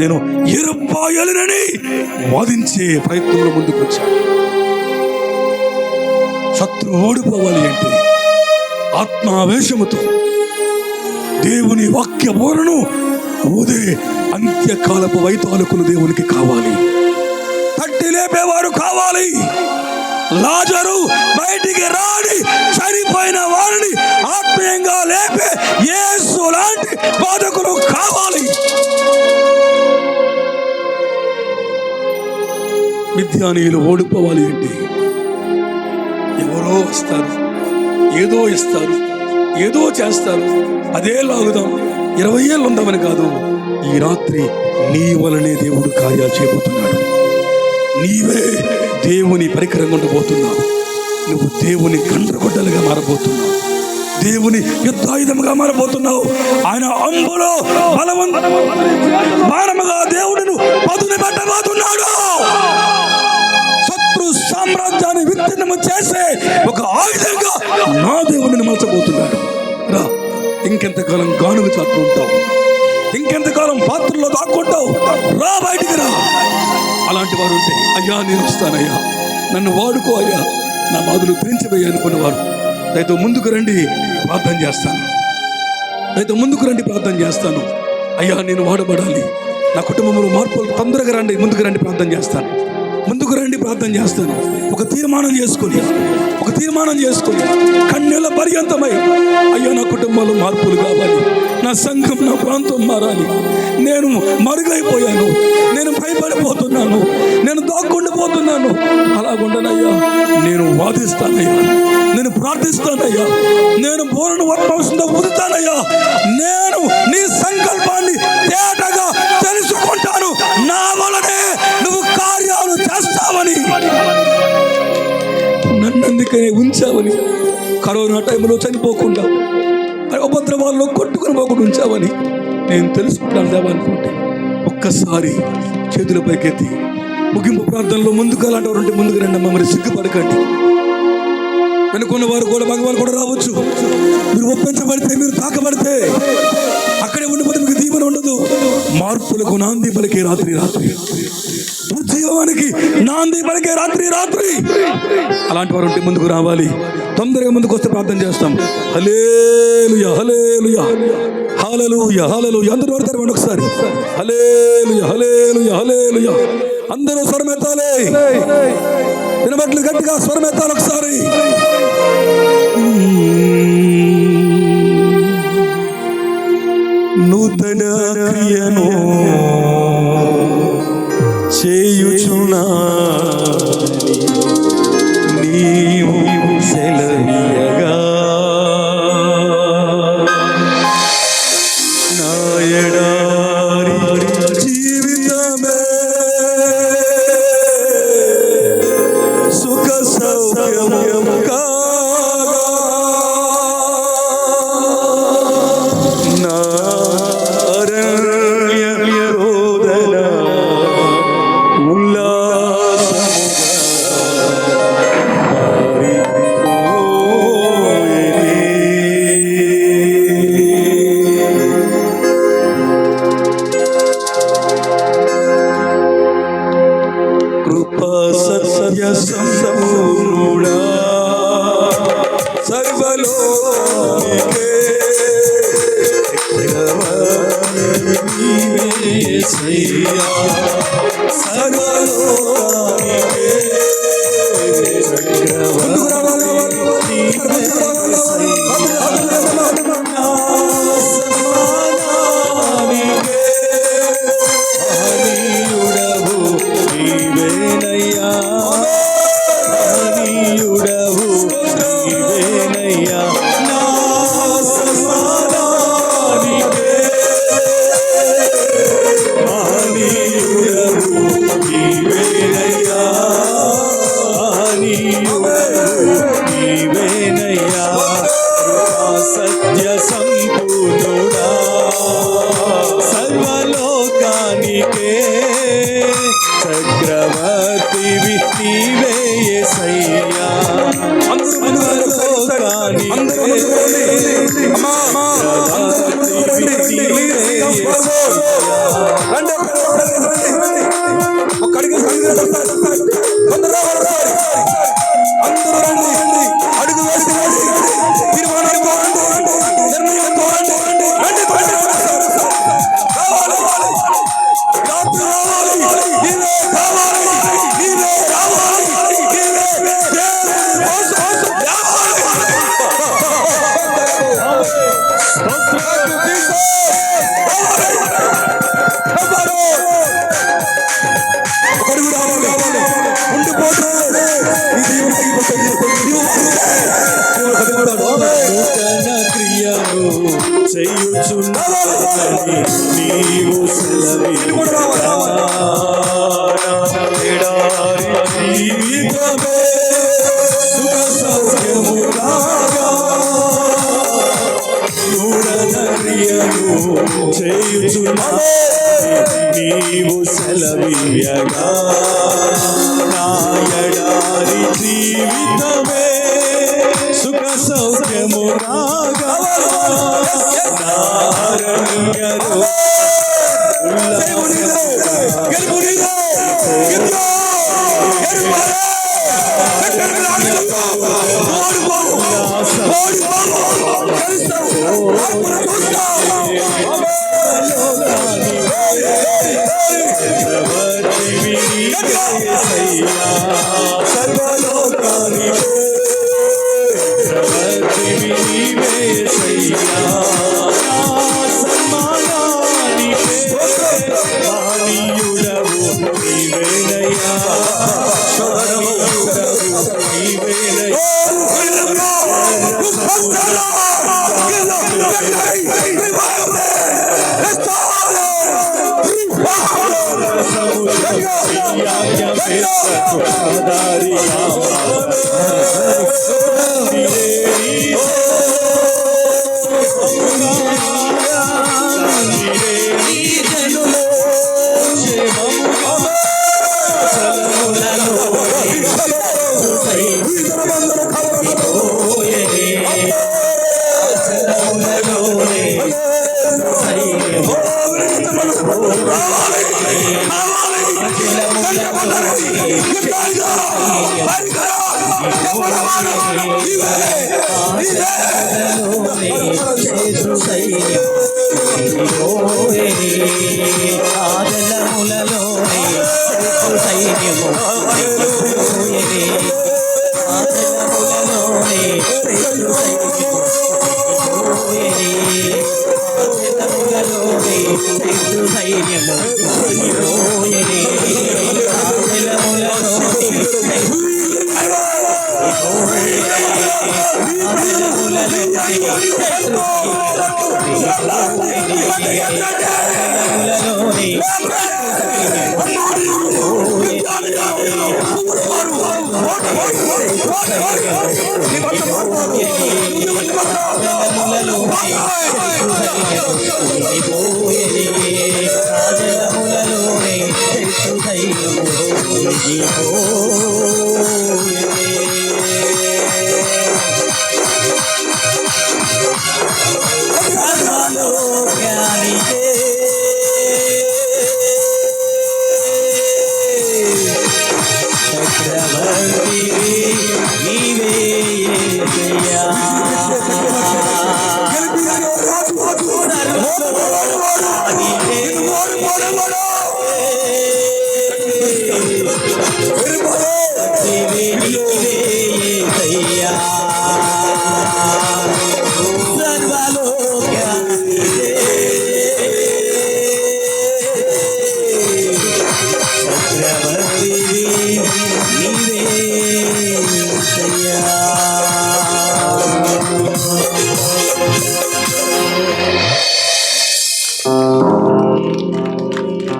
నేను ఎరుపాయలనని వాదించే ప్రయత్నంలో ముందుకు వచ్చాను. శత్రువు ఓడిపోవాలి అంటే ఆత్మావేశముతో దేవుని వాక్య బోరను ఊదే అంత్యకాలపు వైతాళికులు దేవునికి కావాలి. తట్టి లేపేవారు కావాలి. లాజరు బయటికి రాని చనిపోయిన వారిని ఆత్మీయంగా లేపే యేసు లాంటి బోధకులు కావాలి. మిద్యానీయులు ఓడిపోవాలి అంటే ఎవరో వస్తారు, ఏదో ఇస్తారు, ఏదో చేస్తారు, అదే లాగుదాం, 20 ఏళ్ళు ఉందామని కాదు. ఈ రాత్రి నీ వలనే దేవుడు కార్యాలు చేయబోతున్నాడు. నీవే దేవుని పరికరంగా ఉండబోతున్నావు. నువ్వు దేవుని గండ్రగొడ్డలుగా మారబోతున్నావు, దేవుని యుద్ధాయుధముగా మారబోతున్నావు. ఆయన అంబులో బలవంతముగా దేవుడును పదును పెట్టబోతున్నాడు. శత్రు సామ్రాజ్యాన్ని విత్తనము చేసే ఒక ఆయుధంగా నా దేవుడిని మలచబోతున్నాడు. రా, ఇంకెంతకాలం గానుగ చాటు ఉంటావు, ఇంకెంతకాలం పాత్రలో దాక్కుంటావు? రా, బయటికి రా. అలాంటి వారు ఉంటే, అయ్యా నేను వస్తానయ్యా, నన్ను వాడుకో అయ్యా, నా బాధలు తీర్చిపోయి అనుకునేవారు దయతో ముందుకు రండి, ప్రార్థన చేస్తాను. దయతో ముందుకు రండి, ప్రార్థన చేస్తాను. అయ్యా నేను వాడబడాలి, నా కుటుంబంలో మార్పులు తొందరగా రండి, ముందుకు రండి, ప్రార్థన చేస్తాను. ముందుకు రండి, ప్రార్థన చేస్తాను. ఒక తీర్మానం చేసుకొని కన్నెల పర్యంతమై, అయ్యా నా కుటుంబంలో మార్పులు కావాలి, నా సంఘం, నా ప్రాంతం మారాలి, నేను మరుగైపోయాను, నేను భయపడిపోతున్నాను, నేను దాక్కుండిపోతున్నాను, అలాగుండనయ్యా, నేను వాదిస్తానయ్యా, నేను ప్రార్థిస్తానయ్యా, నేను బోరను వర్షంతో ఊదుతానయ్యా, నేను నీ సంకల్పాన్ని తేటగా తెలుసుకుంటాను, నా వలనే నువ్వు కార్యాలు చేస్తావని, నన్నందుకే ఉంచావని, కరోనా టైంలో చనిపోకుండా, ఉపద్రవాల్లో కొట్టుకుని పోకుండా ఉంచావని నేను తెలుసుకుంటాను దేవా అనుకుంటే, ఒక్కసారి చేతుల పైకెత్తి ముగింపు ప్రార్థనలో ముందుకు అలాంటి వారు ఉంటే ముందుకు రండి. మమ్మల్ని సిగ్గుపడకండి. వెనుకున్న వారు కూడా, మగవారు కూడా రావచ్చు. మీరు ఒప్పించబడితే, మీరు తాకబడితే, అక్కడే ఉండిపోతే మీకు దీవెన ఉండదు. మార్పులకు నాంది పలికే రాత్రి, ఉద్యోగానికి నాంది పలికే రాత్రి. అలాంటి వారు ఉంటే ముందుకు రావాలి. తొందరగా ముందుకు వస్తే ప్రార్థన చేస్తాం. హల్లెలూయా, హల్లెలూయా, హల్లెలూయా, హల్లెలూయా. అందరూ వాడతారు ఒకసారి. హల్లెలూయా, హల్లెలూయా, హల్లెలూయా. అందరూ స్వరమెత్తాలి, వినబట్లు గట్టిగా స్వరమెత్తాలి ఒకసారి. నూతన క్రియను చేయుచున్నా నీవు సెలవి ఎడారి జీవితమే సుఖ సౌఖ్యము కాగా నా అరణ్య రోదన కృపా సత్య సంపూర్ణుడా సర్వలోకే యేసయ్యా సర్వలోకే చక్రవర్తి సత్య సంపూర్ణుడా సర్వలోకానికే చక్రవర్తివి నీవే యేసయ్యా సర్వలోకానికే చక్రవర్తివి నీవే యేసయ్యా నూతన క్రియను చేయుచున్నానని నీవు సెలవిచ్చావు. జీవితమే సుఖ సౌఖ్యము కాగా నూతన క్రియను చేయుచున్నానని నీవు సెలవియ్యగా నా ఎడారి జీవితమే సుఖ సౌఖ్యము రాగా నారణ్యరు Hallelujah.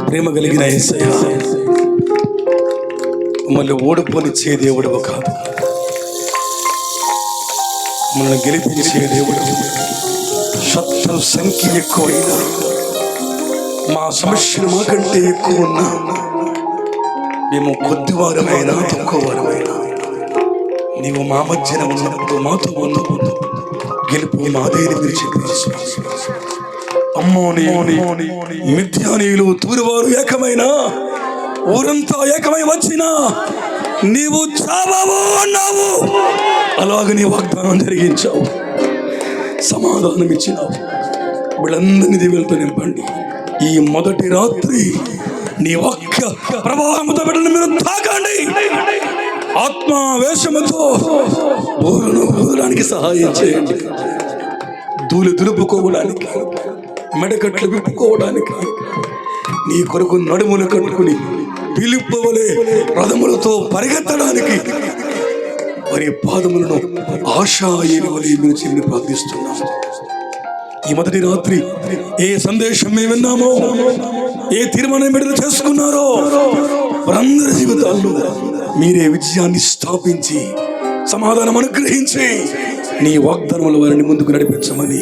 ప్రేమ కలిగిన యేసయ్య, మమ్మల్ని ఓడిపోనిచ్చే దేవుడు కాదు, మనల్ని గెలిపించే దేవుడు. శత్రు సంఖ్య ఎక్కువైనా, మా సమస్యలు మాకంటే ఎక్కువ ఉన్నా, మేము కొద్దివారమైనా తక్కువవారమైనా నీవు మా మధ్యన ఉన్నప్పుడు మాతో ఉన్నప్పుడు గెలుపు మాదేని మీరు చెప్పి అమ్మోని మిథ్యానీయులు తూరువారు ఏకమైనా ఊరంతా ఏకమై వచ్చినా నీవు చావవు అన్నావు. అలాగే నీ వాగ్దానం జరిగించావు, సమాధానం ఇచ్చినావు. వీళ్ళందరినీ దీవెలతో నింపండి. ఈ మొదటి రాత్రి నీ వాక్య ప్రవాహంతో బిడ్డను మీరు తాకండి. ఆత్మావేశముతో ఊరును ఊరడానికి సహాయం చేయండి. ధూళి దులుపుకోవడానికి, మెడకట్లు విప్పుకోవడానికి, నీ కొరకు నడుములు కట్టుకుని పిలుపువలే రథములతో పరిగెత్తడానికి వారి పాదములను ఆశాయని మీరు చెల్లి ప్రార్థిస్తున్నాం. ఈ మొదటి రాత్రి ఏ సందేశం మేము విన్నామో, ఏ తీర్మానం బిడ్డలు చేసుకున్నారో వారందరి జీవితాల్లో మీరే విజయాన్ని స్థాపించి సమాధానం అనుగ్రహించి నీ వాగ్దానముల వారిని ముందుకు నడిపించమని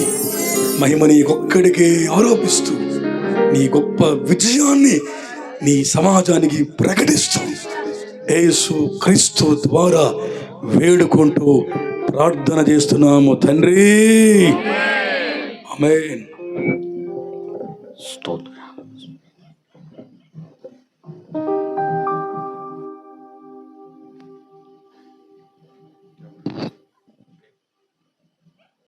మహిమ నీకొక్కడికే ఆరోపిస్తూ నీ గొప్ప విజయాన్ని నీ సమాజానికి ప్రకటిస్తూ యేసు క్రీస్తు ద్వారా వేడుకుంటూ ప్రార్థన చేస్తున్నాము తండ్రి. ఆమేన్. స్తోత్రం.